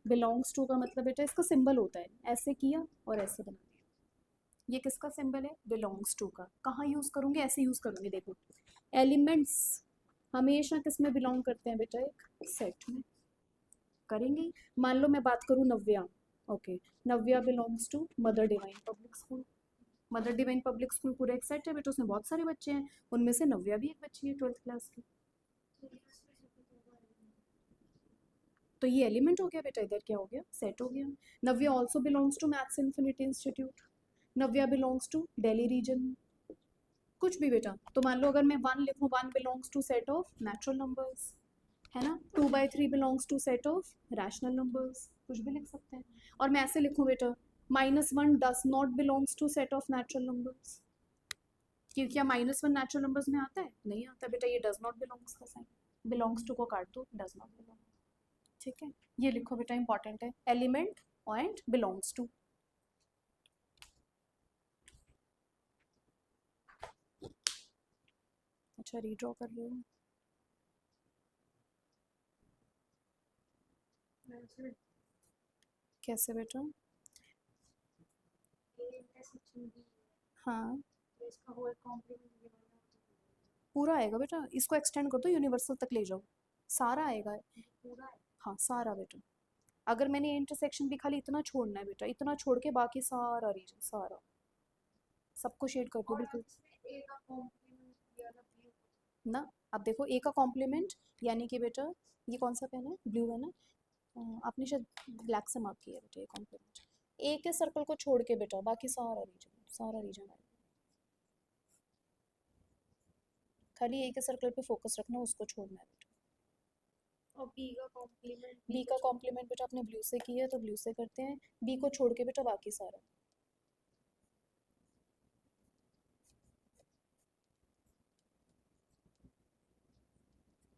बिलोंग्स टू का मतलब बेटा इसका सिंबल होता है, ऐसे किया और ऐसे बना दिया। ये किसका सिंबल है, बिलोंग्स टू का। कहाँ यूज करूंगी, ऐसे यूज करूंगी, देखो एलिमेंट्स हमेशा किस में बिलोंग करते हैं बेटा, एक सेट में करेंगे। मान लो मैं बात करूँ Navya, okay, Navya belongs to Mother Divine Public School. Mother Divine Public School पूरा एक सेट है बेटा, उसमें बहुत सारे बच्चे हैं, उनमें से नव्या भी एक बच्ची है 12th क्लास की। तो ये एलिमेंट हो गया बेटा, इधर क्या हो गया, सेट हो गया। Navya also belongs to Maths Infinity Institute. Navya belongs to Delhi region, कुछ भी बेटा। तो मान लो अगर मैं 1 लिखूँ, 1 belongs to set of natural numbers, है ना। 2/3 belongs to set of rational numbers, कुछ भी लिख सकते हैं। और मैं ऐसे लिखूँ बेटा, -1 does not belongs to set of natural numbers, क्योंकि क्या -1 नेचुरल नंबर्स में आता है, नहीं आता बेटा, ये डज नॉट बिलोंग्स का साइन, बिलोंग्स टू को काट दो, डज नॉट बिलोंग, ठीक है। ये लिखो बेटा, इंपॉर्टेंट है, एलिमेंट एंड बिलोंग्स टू। अच्छा रीड्रॉ कर रही हूँ, कैसे बेटा, हाँ पूरा आएगा बेटा, इसको एक्सटेंड कर दो, यूनिवर्सल तक ले जाओ, सारा आएगा। हाँ सारा बेटा, अगर मैंने इंटरसेक्शन भी खाली इतना छोड़ना है बेटा, इतना छोड़ के बाकी सारा रीजन, सारा सबको शेड कर दो बिल्कुल ना। अब देखो ए का कॉम्प्लीमेंट, यानी कि बेटा ये कौन सा पेन है, ब्लू है ना, आपने शायद ब्लैक से मार्क किया बेटा, ये कॉम्प्लीमेंट। ए के सर्कल को छोड़ के बेटा बाकी सारा रीजन, सारा रीजन आएगा, खाली ए के सर्कल पे फोकस रखना, उसको छोड़ना है बेटा। और बी का कॉम्प्लीमेंट बेटा आपने ब्लू से किया है, तो ब्लू से करते हैं, बी को छोड़ के बेटा बाकी सारा।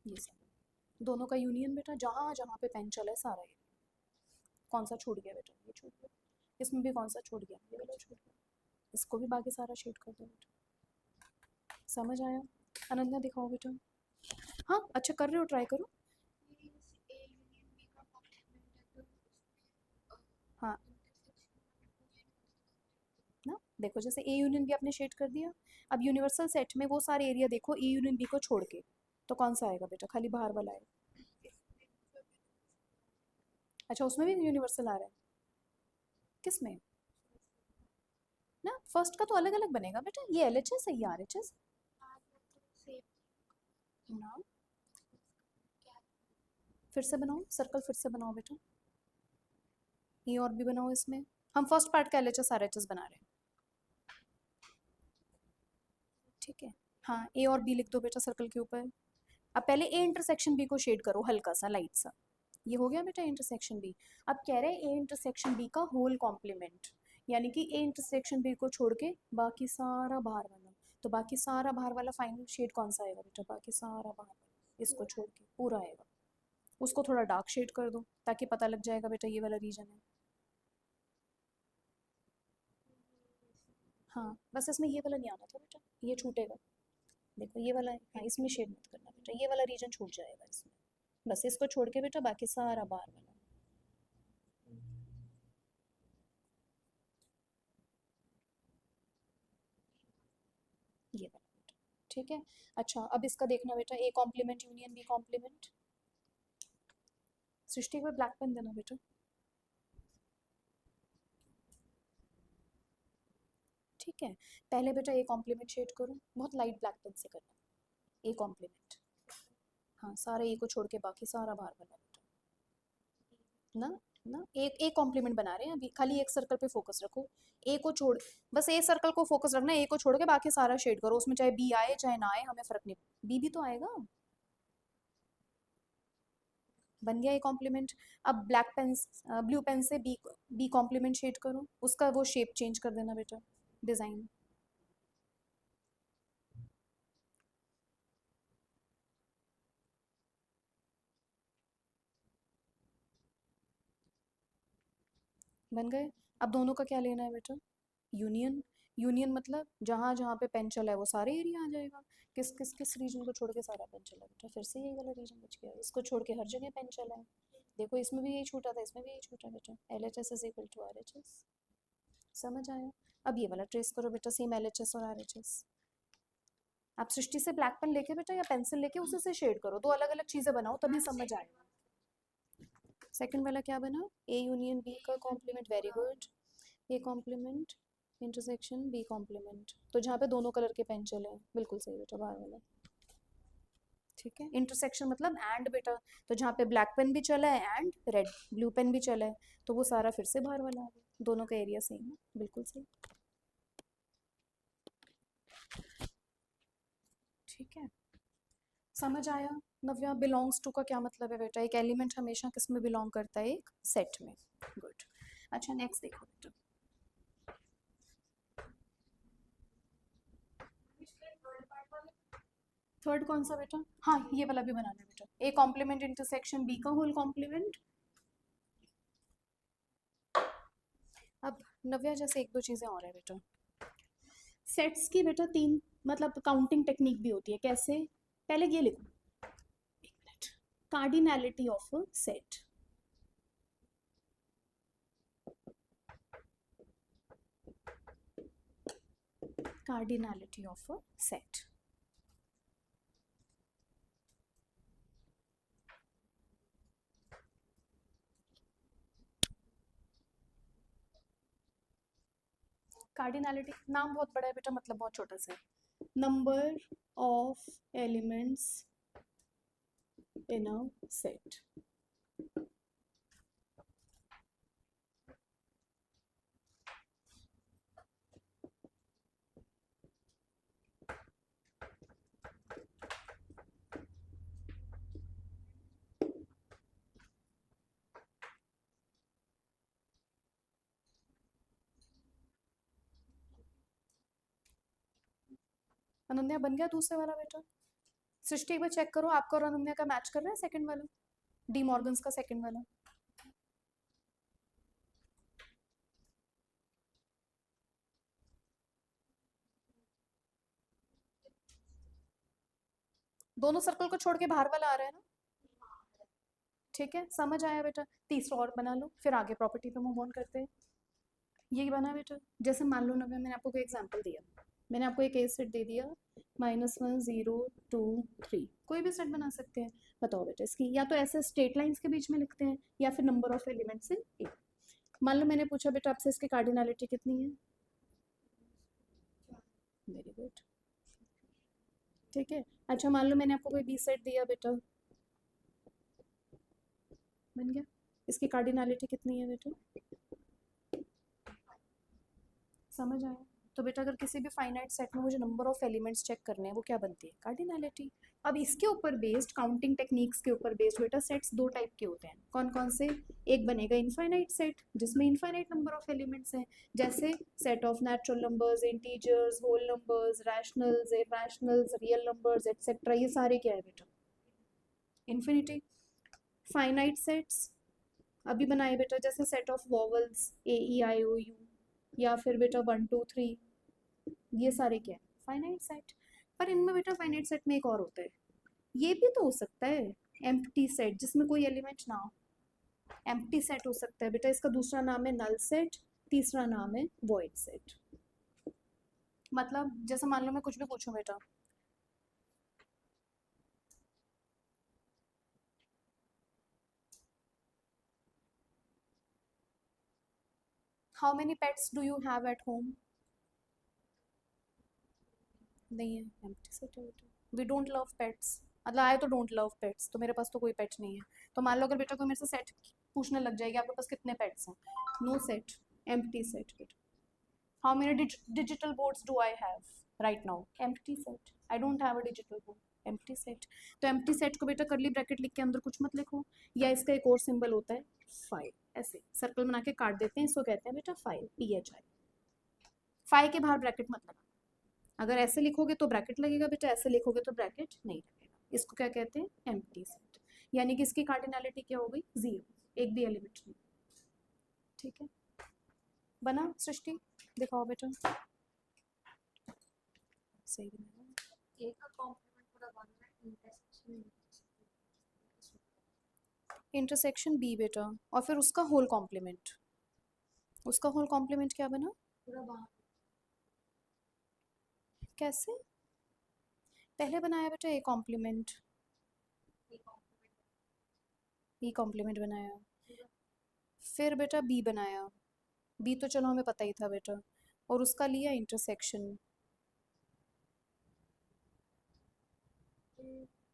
ये सब दोनों का यूनियन बेटा, जहाँ जहाँ पे पेन चला है सारा ये। कौन सा छूट गया बेटा, ये छूट गया, इसमें भी कौन सा छूट गया, ये वाला छूट गया, इसको भी बाकी सारा शेड कर दो बेटा। समझ आया, अनन्या दिखाओ बेटा। हाँ अच्छा कर रहे हो, ट्राई करो। हाँ ना, देखो जैसे ए यूनियन बी आपने शेड कर दिया, अब यूनिवर्सल सेट में वो सारे एरिया देखो ए यूनियन बी को छोड़ के, तो कौन सा आएगा बेटा, खाली बाहर वाला आएगा। अच्छा उसमें भी यूनिवर्सल आ रहा है, किस में ना, फर्स्ट का तो अलग अलग बनेगा बेटा, ये एलएचएस है, ये आरएचएस ना। फिर से बनाओ सर्कल, फिर से बनाओ बेटा, ये और भी बनाओ इसमें, हम फर्स्ट पार्ट का एलएचएस आरएचएस बना रहे हैं, ठीक है। हाँ ए और बी लिख दो बेटा सर्कल के ऊपर। अब पहले ए इंटरसेक्शन बी को शेड करो हल्का सा, लाइट सा, ये हो गया बेटा इंटरसेक्शन बी। अब कह रहे हैं ए इंटरसेक्शन बी का होल कॉम्प्लीमेंट, यानी कि ए इंटरसेक्शन बी को छोड़ के बाकी सारा बाहर वाला, तो बाकी सारा बाहर वाला फाइनल शेड कौन सा आएगा बेटा, बाकी सारा बाहर वाला, इसको छोड़ के पूरा आएगा, उसको थोड़ा डार्क शेड कर दो ताकि पता लग जाएगा बेटा ये वाला रीजन है। हाँ बस इसमें ये वाला नहीं आना था बेटा, ये छूटेगा। देखो ये वाला है, हाँ इसमें शेड मत करना बेटा, ये वाला रीजन छूट जाएगा इसमें। बस इसको छोड़ के बेटा बाकी सारा बाहर वाला। ये वाला बेटा ठीक है। अच्छा अब इसका देखना बेटा, A complement union B complement. Srishti को ब्लैक पेन देना बेटा। ठीक है, पहले बेटा ए कॉम्प्लीमेंट शेड करो, बहुत लाइट ब्लैक पेन से करना। ए कॉम्प्लीमेंट, हाँ सारे ए को छोड़ के बाकी सारा बाहर वाला बेटा। ना ना एक एक कॉम्प्लीमेंट बना रहे हैं अभी, खाली एक सर्कल पे फोकस रखो। ए को छोड़, बस ए सर्कल को फोकस रखना है, ए को छोड़ के बाकी सारा शेड करो, उसमें चाहे बी आए चाहे ना आए हमें फर्क नहीं। बी भी तो आएगा। बन गया ए कॉम्प्लीमेंट। अब ब्लैक पेन, ब्लू पेन से बी बी कॉम्प्लीमेंट शेड करो, उसका वो शेप चेंज कर देना बेटा, डिज़ाइन। बन गए। अब दोनों का क्या लेना है बेटा, यूनियन। यूनियन मतलब जहाँ जहाँ पे पेन चला है वो सारे एरिया आ जाएगा। किस रीजन को छोड़ के सारा पेन चला है बेटा, फिर से यही वाला रीजन बच गया, इसको छोड़ के हर जगह पेन चला है। देखो इसमें भी यही छूटा था, इसमें भी यही छूटा बेटा, L H S is equal to R H S. समझ आया। अब ये वाला ट्रेस करो बेटा, सेम एल एच एस और आर एच एस। आप सृष्टि से ब्लैक पेन लेके बेटा या पेंसिल लेके उसी से शेड करो, दो अलग अलग चीज़ें बनाओ तभी समझ आएगा। सेकंड वाला क्या बना, ए यूनियन बी का complement, very good. A complement intersection B complement, तो जहाँ पे दोनों कलर के पेन चले हैं, बिल्कुल सही बेटा बाहर वाला। ठीक है, इंटरसेक्शन मतलब एंड बेटा, तो जहाँ पे ब्लैक पेन भी चला है एंड रेड ब्लू पेन भी चला है, तो वो सारा फिर से बाहर वाला आ गया, दोनों का एरिया सेम है, बिल्कुल सही। ठीक है, समझ आया। नव्या, बिलोंग्स टू का क्या मतलब है बेटा, एक एलिमेंट हमेशा किस में बिलोंग करता है, एक सेट में। गुड। अच्छा नेक्स्ट देखो बेटा, थर्ड कौन सा बेटा, हाँ ये वाला भी बनाना है बेटा, ए कॉम्प्लीमेंट इंटरसेक्शन बी का होल कॉम्प्लीमेंट। अब नव्या जैसे एक दो चीज़ें और है बेटा, सेट्स की बेटा तीन मतलब काउंटिंग टेक्निक भी होती है, कैसे, पहले ये लिखो, एक minute, cardinality of a set. Cardinality of a set, cardinality नाम बहुत बड़ा है बेटा, मतलब बहुत छोटा सा है, number of elements in a set. Ananya बन गया दूसरे वाला बेटा। सृष्टि एक बार चेक करो आपका और अनन्या का मैच कर रहा है, सेकंड वाला, डी मॉर्गन्स का सेकंड वाला। दोनों सर्कल को छोड़ के बाहर वाला आ रहा है ना। ठीक है समझ आया बेटा, तीसरा और बना लो फिर आगे प्रॉपर्टी पे मूव ऑन करते हैं। ये बना बेटा, जैसे मान लो ना, मैंने आपको कोई एग्जांपल दिया, मैंने आपको एक ए सेट दे दिया, -1 0 2 3, कोई भी सेट बना सकते हैं। बताओ बेटा इसकी, या तो ऐसे स्ट्रेट लाइंस के बीच में लिखते हैं या फिर नंबर ऑफ एलिमेंट्स इन ए। मान लो मैंने पूछा बेटा आपसे इसकी कार्डिनैलिटी कितनी है, वेरी गुड। ठीक है, अच्छा मान लो मैंने आपको कोई बी सेट दिया बेटा, बन गया, इसकी कार्डिनैलिटी कितनी है बेटा, समझ आया। तो बेटा अगर किसी भी फाइनाइट सेट में मुझे नंबर ऑफ एलिमेंट्स चेक करने हैं, वो क्या बनती है, कार्डिनैलिटी। अब इसके ऊपर बेस्ड, काउंटिंग टेक्निक्स के ऊपर बेस्ड बेटा सेट्स दो टाइप के होते हैं, कौन कौन से, एक बनेगा इनफाइनाइट सेट जिसमें इनफाइनाइट नंबर ऑफ एलिमेंट्स हैं, जैसे set of natural numbers, integers, whole numbers, rationals, irrationals, real numbers etcetera, ये सारे क्या है बेटा, इन्फिनिटी। फाइनाइट सेट्स अभी बनाए बेटा, जैसे सेट ऑफ वॉवल्स AEIOU, या फिर बेटा 1 2 3, ये सारे क्या है, फाइनाइट सेट। पर इनमें बेटा फाइनाइट सेट में एक और होता है, ये भी तो हो सकता है एम्प्टी सेट, जिसमें कोई एलिमेंट ना हो, एम्प्टी सेट हो सकता है बेटा। इसका दूसरा नाम है नल सेट, तीसरा नाम है वॉइड सेट। मतलब जैसे मान लो मैं कुछ भी पूछूं बेटा, how many pets do you have at home, नहीं है, एम्प्टी सेट है बेटा। वी डोंट लव पेट्स, मतलब आई तो डोंट लव पेट्स, तो मेरे पास तो कोई पेट नहीं है। तो मान लो अगर बेटा कोई मेरे से सेट पूछने लग जाएगी, आपके पास कितने पेट्स हैं, नो सेट, एम्प्टी सेट बेटा। How many digital boards do I have right now, empty set, I don't have a digital board, empty set. तो एम्प्टी सेट को बेटा करली ब्रैकेट लिख के अंदर कुछ मत लिखो, या इसका एक और सिंबल होता है फाइव, ऐसे सर्कल बना के काट देते हैं, इसको कहते हैं बेटा फाइव, PHI। फाइव के बाहर ब्रैकेट मत लगा, अगर ऐसे लिखोगे तो ब्रैकेट लगेगा बेटा, ऐसे लिखोगे तो ब्रैकेट नहीं लगेगा। इसको क्या कहते हैं, एम्प्टी सेट। यानी कि इसकी कार्डिनैलिटी क्या हो गई, 0, एक भी एलिमेंट नहीं। ठीक है, बना सृष्टि, दिखाओ बेटा, सही बनाया। ए का कॉम्प्लीमेंट पूरा बनना है, इंटरसेक्शन इंटरसेक्शन B बेटा, और फिर उसका होल कॉम्प्लीमेंट, उसका होल कॉम्प्लीमेंट क्या बना, पूरा बाहर, कैसे, पहले बनाया बेटा A complement, A complement E complement बनाया, पूरा, फिर बेटा B बनाया, B तो चलो हमें पता ही था बेटा, और उसका लिया इंटरसेक्शन।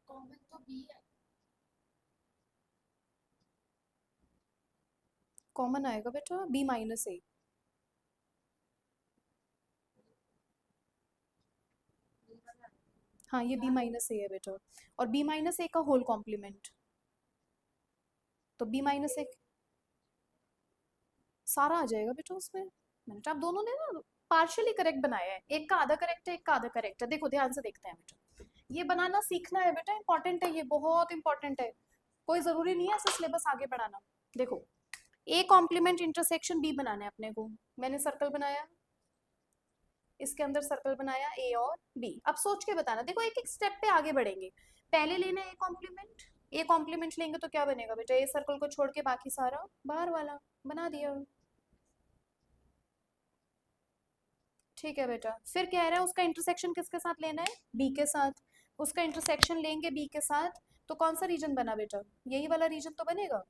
कॉमन तो बी है, कॉमन आएगा बेटा B-A, बी वाला हाँ ये B-A है बेटा, और B-A का होल कॉम्प्लीमेंट, तो B-A सारा आ जाएगा बेटा उसमें। मैंने आप दोनों ने ना पार्शियली करेक्ट बनाया है, एक का आधा करेक्ट है, एक का आधा करेक्ट है। देखो ध्यान से देखते हैं बेटा, ये बनाना सीखना है बेटा, इंपॉर्टेंट है, ये बहुत इंपॉर्टेंट है, कोई जरूरी नहीं है ऐसा सिलेबस आगे बढ़ाना। देखो A कॉम्प्लीमेंट इंटरसेक्शन B बनाना है अपने को, मैंने सर्कल बनाया, इसके अंदर सर्कल बनाया A और B। अब सोच के बताना, देखो एक एक स्टेप पे आगे बढ़ेंगे। पहले लेना है A कॉम्प्लीमेंट लेंगे तो क्या बनेगा बेटा, A सर्कल को छोड़ के बाकी सारा बाहर वाला बना दिया। ठीक है बेटा, फिर कह रहा है उसका इंटरसेक्शन किसके साथ लेना है, B के साथ। उसका इंटरसेक्शन लेंगे B के साथ, तो कौन सा रीजन बना बेटा, यही वाला रीजन तो बनेगा।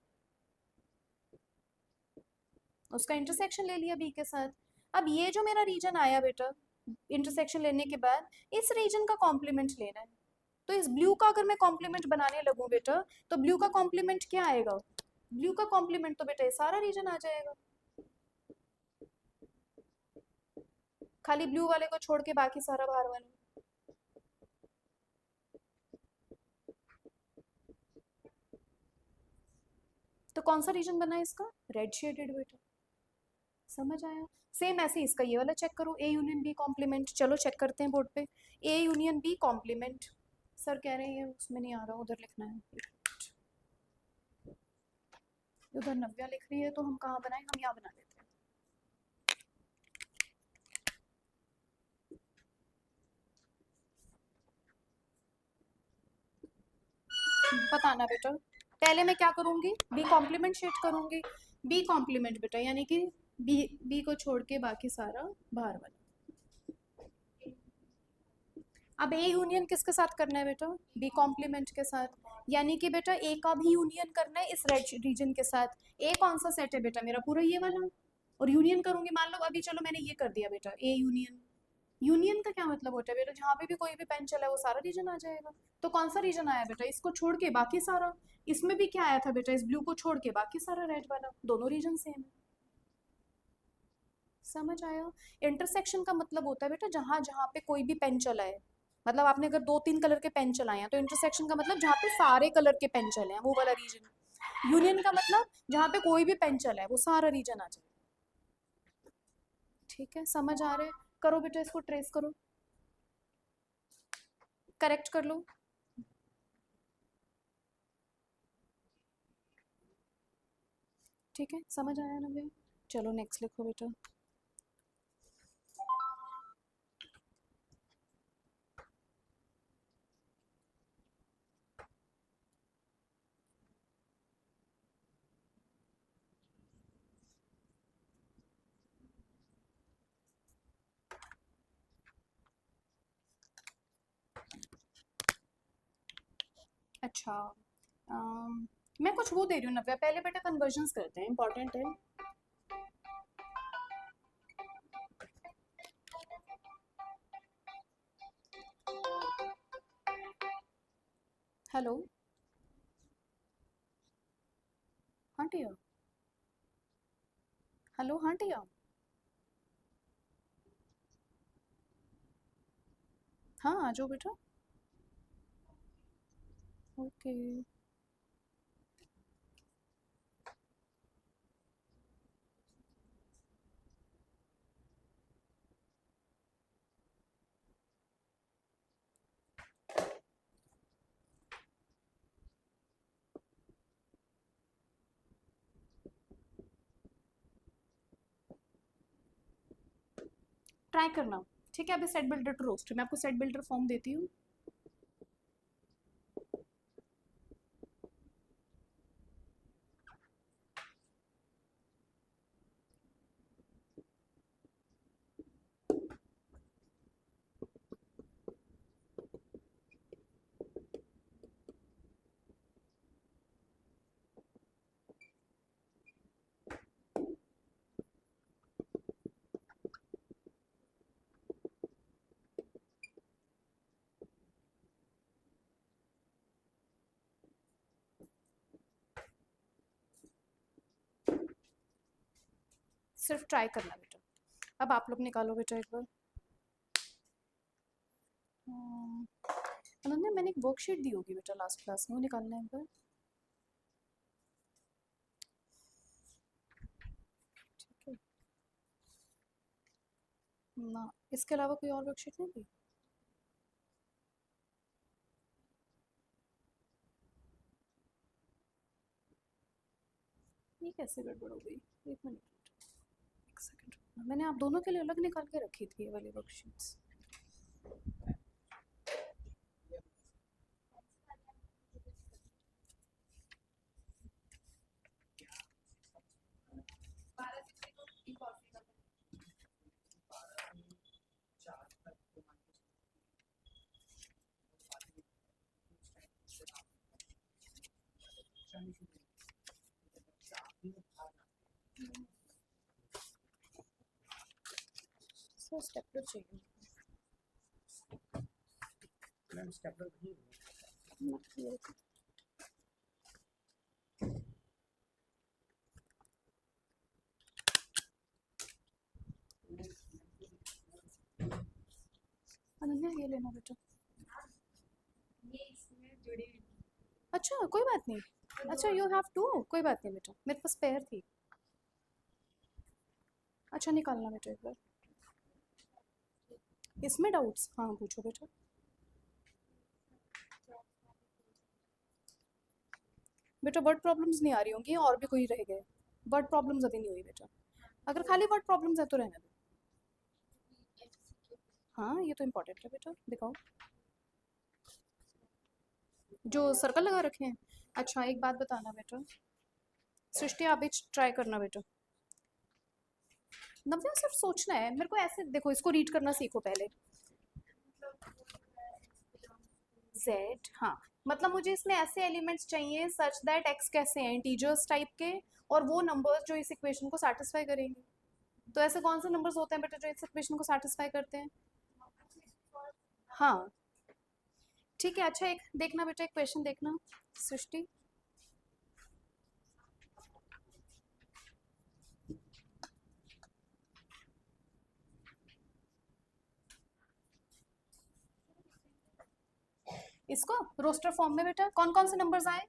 उसका इंटरसेक्शन ले लिया B के साथ। अब ये जो मेरा रीजन आया बेटा इंटरसेक्शन लेने के बाद, इस रीजन का कॉम्प्लीमेंट लेना है। तो इस ब्लू का अगर मैं कॉम्प्लीमेंट बनाने लगूं बेटा, तो ब्लू का कॉम्प्लीमेंट क्या आएगा, ब्लू का कॉम्प्लीमेंट तो बेटा ये सारा रीजन आ जाएगा, खाली ब्लू वाले को छोड़ के बाकी सारा बाहर वाला। तो कौन सा रीजन बना है इसका, रेड शेडेड बेटा, समझ आया। सेम ऐसे इसका ये वाला चेक करो, A यूनियन B कॉम्प्लीमेंट, चलो चेक करते हैं बोर्ड पे। A union B complement, sir कह रहे हैं उसमें नहीं आ रहा, उधर लिखना है, उधर नव्या लिख रही है, तो हम कहाँ बनाए, हम यहाँ बना लेते हैं। बताना बेटा, पहले मैं क्या करूंगी, बी कॉम्प्लीमेंट शीट करूंगी, बी कॉम्प्लीमेंट बेटा, यानी कि बी को छोड़ के बाकी सारा बाहर वाला। अब ए यूनियन किसके साथ करना है बेटा, बी कॉम्प्लीमेंट के साथ, यानी कि बेटा ए का भी यूनियन करना है इस रेड रीजन के साथ। ए कौन सा सेट है बेटा, मेरा पूरा ये वाला, और यूनियन करूंगी, मान लो अभी चलो मैंने ये कर दिया बेटा ए यूनियन। यूनियन का क्या मतलब होता है बेटा, जहाँ पे भी कोई भी पेन चला है वो सारा रीजन आ जाएगा। तो कौन सा रीजन आया बेटा, इसको छोड़ के बाकी सारा। इसमें भी क्या आया था बेटा, इस ब्लू को छोड़ के बाकी सारा रेड वाला, दोनों रीजन सेम है। समझ आया। इंटरसेक्शन का मतलब होता है बेटा जहाँ जहाँ पे कोई भी पेन चला है, मतलब आपने अगर 2 3 कलर के पेन चलाए हैं, तो इंटरसेक्शन का मतलब जहाँ पे सारे कलर के पेन चले हैं वो वाला रीजन। यूनियन का मतलब जहाँ पे कोई भी पेन चला है वो सारा रीजन आ जाए। ठीक है, समझ आ रहा है, करो बेटा इसको ट्रेस करो, करेक्ट कर लो। ठीक है, समझ आया ना भैया? चलो नेक्स्ट लिखो बेटा। अच्छा, मैं कुछ वो दे रही हूँ नव्या, पहले बेटा कन्वर्जन्स करते हैं, इंपॉर्टेंट है। हेलो, हाँ टिया, हेलो हाँ टिया, हाँ आ जाओ बेटा। ओके, ट्राई करना। ठीक है, अभी सेट बिल्डर टू रोस्ट मैं आपको सेट बिल्डर फॉर्म देती हूँ। सिर्फ ट्राई करना बेटा। अब आप लोग निकालो बेटा एक बार। अनन्या, मैंने एक वर्कशीट दी होगी बेटा लास्ट क्लास में, वो निकालना है एक बार। ठीक है ना, इसके अलावा कोई और वर्कशीट नहीं थी? ये कैसे गड़बड़ हो गई? एक मिनट, एक सेकंड रुकना, मैंने आप दोनों के लिए अलग निकाल के रखी थी ये वाली वर्कशीट्स। सर स्टेपलर चाहिए मैम, स्टेपलर नहीं ना, ये रखो। अनन्या ये लेना बेटा। ये इसमें जुड़ी हुई अच्छा कोई बात नहीं, अच्छा यू हैव टू, कोई बात नहीं बेटा, मेरे पास पेयर थी। अच्छा निकालना बेटा एक बार। इसमें डाउट्स, हाँ पूछो बेटा। बेटा वर्ड प्रॉब्लम्स नहीं आ रही होंगी, और भी कोई रह गए। वर्ड प्रॉब्लम्स अभी नहीं हुई बेटा, अगर खाली वर्ड प्रॉब्लम्स है तो रहने दो। हाँ ये तो इम्पोर्टेंट है बेटा, दिखाओ जो सर्कल लगा रखे हैं। अच्छा एक बात बताना बेटा, सृष्टि आप भी ट्राई करना बेटा। नव्या सिर्फ सोचना है, मेरे को ऐसे देखो, इसको रीड करना सीखो पहले। जेड, हाँ मतलब मुझे इसमें ऐसे एलिमेंट्स चाहिए सच दैट एक्स कैसे हैं, इंटीजर्स टाइप के, और वो नंबर्स जो इस इक्वेशन को सेटिस्फाई करेंगे। तो ऐसे कौन से नंबर्स होते हैं बेटा जो इस इक्वेशन को सेटिस्फाई करते हैं? हाँ ठीक है। अच्छा एक देखना बेटा, एक क्वेश्चन देखना सृष्टि। इसको रोस्टर फॉर्म में बेटा कौन कौन से नंबर्स आए?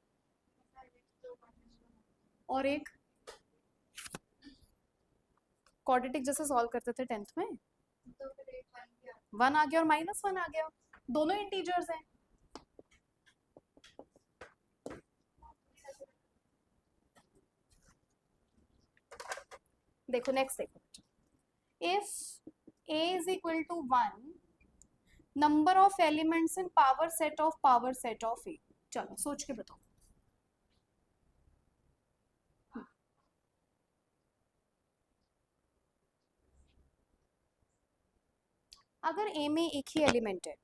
और एक क्वाड्रेटिक जैसे सॉल्व करते थे 10th में, तो फिर एक बन गया 1 आ गया और -1 आ गया, दोनों इंटीजर्स हैं। देखो नेक्स्ट देखो, if A is equal to 1, number of elements in power set of A। चलो सोच के बताओ। अगर A में एक ही एलिमेंट है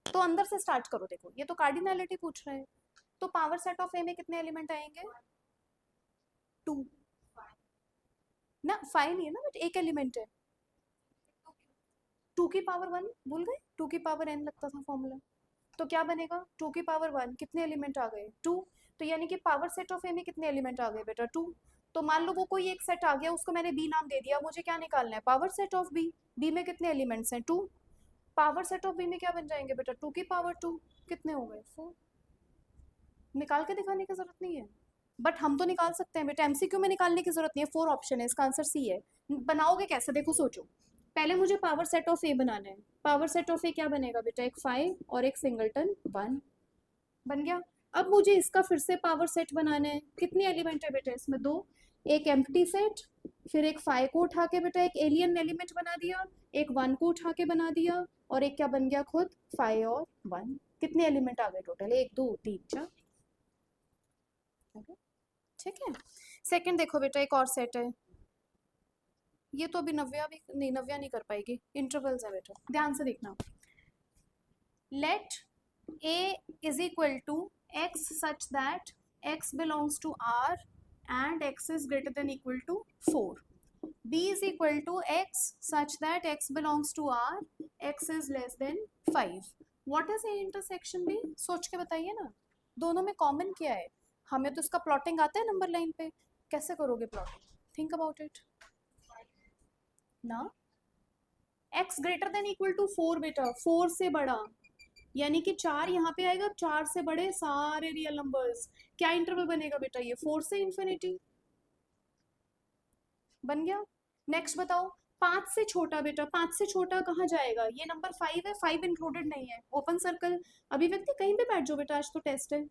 तो अंदर से स्टार्ट करो। देखो ये तो कार्डिनलिटी पूछ रहे हैं, तो पावर सेट ऑफ A में कितने एलिमेंट आएंगे? 2 ना, 5 नहीं है ना, बट एक एलिमेंट है। 2 की पावर 1 भूल गए, 2 की पावर n लगता था फॉर्मूला। तो क्या बनेगा? 2 की पावर 1, कितने एलिमेंट आ गए? 2। तो यानी कि पावर सेट ऑफ ए में कितने एलिमेंट आ गए बेटा? 2। तो मान लो वो कोई एक सेट आ गया, उसको मैंने बी नाम दे दिया, मुझे क्या निकालना है? Power set of B. B में कितने एलिमेंट्स हैं? 2। पावर सेट ऑफ बी में क्या बन जाएंगे बेटा? 2 की पावर 2, कितने हो गए? 4। निकाल के दिखाने की जरूरत नहीं है, बट हम तो निकाल सकते हैं बेटा, एमसीक्यू में निकालने की जरूरत नहीं है। 4 ऑप्शन है, इसका आंसर सी है। बनाओगे कैसे? देखो सोचो, पहले मुझे पावर सेट ऑफ ए बनाना है। पावर सेट ऑफ ए क्या बनेगा बेटा? एक 5 और एक सिंगलटन 1 बन गया। अब मुझे इसका फिर से पावर सेट बनाना है। कितने एलिमेंट है बेटा इसमें? 2। एक एम्प्टी सेट, फिर एक 5 को उठा के बेटा एक एलियन एलिमेंट बना दिया, एक 1 को उठा के बना दिया, और एक क्या बन गया खुद? 5 और 1। कितने एलिमेंट आ गए टोटल? 1 2 3 4। ठीक है। सेकंड देखो बेटा, एक और सेट है। ये तो अभी नव्या नहीं कर पाएगी, इंटरवल्स है बेटा, ध्यान से देखना। Let A is equal to x such that x belongs to R and x is greater than equal to 4. B is equal to x such that x belongs to R, x is less than 5. What is A intersection B? सोच के बताइए ना, दोनों में common क्या है? हमें तो इसका प्लॉटिंग आता है नंबर लाइन पे, कैसे करोगे प्लॉटिंग? थिंक अबाउट इट ना। x greater than equal to 4 बेटा, 4 से बड़ा, यानी कि 4 यहाँ पे आएगा, 4 से बड़े सारे रियल नंबर्स। क्या इंटरवल बनेगा बेटा? ये 4 से इंफिनिटी बन गया। नेक्स्ट बताओ, 5 से छोटा बेटा, 5 से छोटा कहाँ जाएगा? ये नंबर 5 है, 5 इंक्लूडेड नहीं है, ओपन सर्कल। अभिव्यक्ति कहीं भी बैठ जाओ बेटा, आज तो टेस्ट है।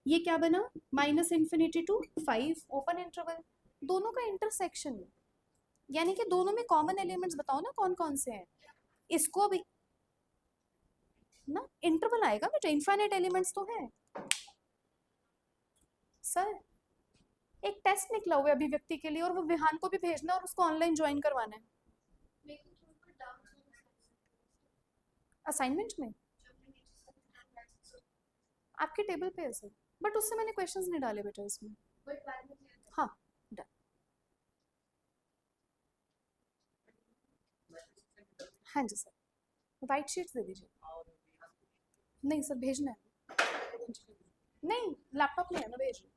ये क्या बना? -∞ to 5 ओपन इंटरवल। दोनों का इंटरसेक्शन, यानी कि दोनों में कॉमन एलिमेंट्स बताओ ना कौन कौन से हैं। इसको अभी ना इंटरवल आएगा बेटा, इनफाइनाइट एलिमेंट्स तो है। सर एक टेस्ट निकला हुआ है अभिव्यक्ति के लिए, और वो विहान को भी भेजना और उसको ऑनलाइन ज्वाइन करवाना है। मेरे को थोड़ा डाउट है असाइनमेंट में आपके टेबल पे है सर, बट उससे मैंने क्वेश्चंस नहीं डाले बेटा इसमें। बट बाद में हाँ डन। हाँ जी सर, वाइट शीट्स दे दीजिए। नहीं सर भेजना है, नहीं लैपटॉप में है, मैं भेज रही हूँ।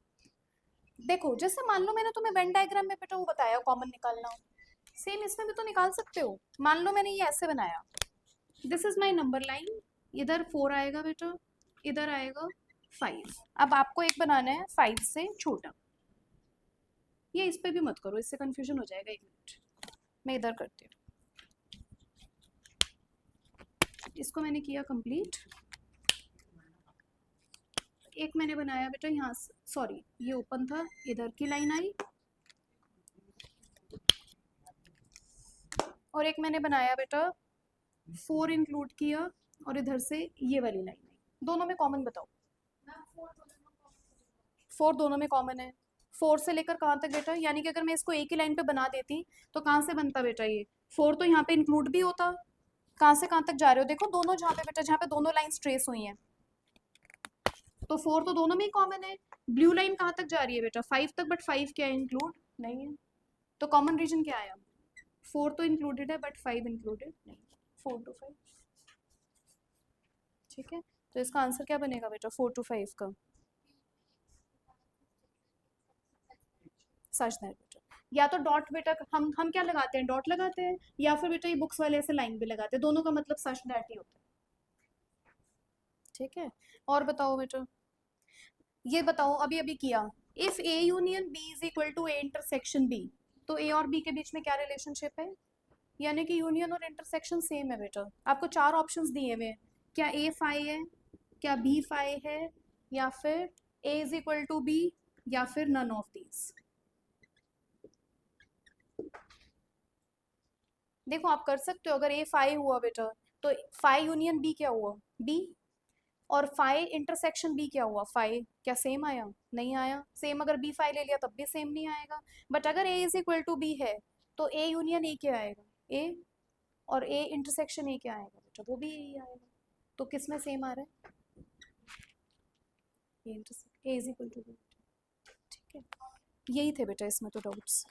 देखो जैसे मान लो मैंने तुम्हें वेन डायग्राम में बेटा वो बताया कॉमन निकालना, सेम इसमें भी तो निकाल सकते हो। मान लो मैंने ये ऐसे बनाया, this is my number line, इधर 4 आएगा बेटा, इधर आएगा 5। अब आपको एक बनाना है 5 से छोटा। ये इस पे भी मत करो, इससे कंफ्यूजन हो जाएगा। 1 मिनट मैं इधर करती हूँ। इसको मैंने किया कंप्लीट। एक मैंने बनाया बेटा यहाँ, सॉरी ये ओपन था, इधर की लाइन आई, और एक मैंने बनाया बेटा 4 इंक्लूड किया, और इधर से ये वाली लाइन आई। दोनों में कॉमन बताओ। 4 दोनों में कॉमन है। 4 से लेकर कहाँ तक बेटा? यानी कि अगर मैं इसको एक ही लाइन पे बना देती तो कहाँ से बनता बेटा? ये 4 तो यहाँ पे इंक्लूड भी होता। कहाँ से कहाँ तक जा रहे हो? देखो दोनों जहाँ पे बेटा, जहाँ पे दोनों लाइंस ट्रेस हुई हैं, तो 4 तो दोनों में ही कॉमन है। ब्लू लाइन कहाँ तक जा रही है बेटा? 5 तक, बट 5 क्या इंक्लूड नहीं है, तो कॉमन रीजन क्या आया? 4 तो इंक्लूडेड है बट 5 इंक्लूडेड नहीं। 4 to 5, ठीक है। तो इसका आंसर क्या बनेगा बेटा 4 to 5 का? सच दैट बेटा, या तो डॉट बेटा, हम क्या लगाते हैं? डॉट लगाते हैं, या फिर बेटा ये बुक्स वाले ऐसे लाइन भी लगाते हैं, दोनों का मतलब सच दैट ही होता है। ठीक है, और बताओ बेटा, ये बताओ अभी अभी किया, if A union B is equal to A intersection B, तो ए और बी के बीच में क्या रिलेशनशिप है? यानी कि यूनियन और इंटरसेक्शन सेम है बेटा। आपको 4 ऑप्शंस दिए हुए हैं, क्या ए फाई है, क्या बी फाई है, या फिर ए इज इक्वल टू बी, या फिर नन ऑफ दीज। देखो आप कर सकते हो, अगर ए फाई हुआ बेटा तो फाई यूनियन बी क्या हुआ, बी, और फाई इंटरसेक्शन बी क्या हुआ, फाई, क्या सेम आया, नहीं आया। सेम अगर बी फाई ले लिया तब भी सेम नहीं आएगा। बट अगर ए इज इक्वल टू बी है तो ए यूनियन ए क्या आएगा, ए, और ए इंटरसेक्शन ए क्या आएगा बेटा, वो भी यही आएगा। तो किस में सेम आ रहा है, A intersect, A is equal to B. ठीक है, यही थे बेटा इसमें तो डाउट्स।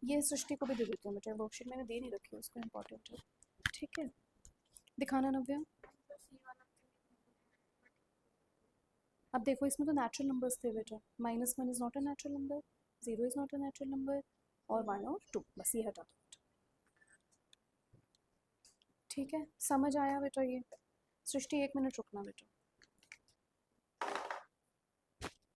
ये सृष्टि को भी दे देती हूँ बेटा, वर्कशीट मैंने दे नहीं रखी है उसको, इम्पोर्टेंट है। ठीक है, दिखाना नव्या। अब देखो इसमें तो नेचुरल नंबर्स थे बेटा, -1 is not a natural number, 0 is not a natural number, और 1 और 2, बस ये हटा दो बेटा। ठीक है, समझ आया बेटा ये। सृष्टि 1 मिनट रुकना बेटा।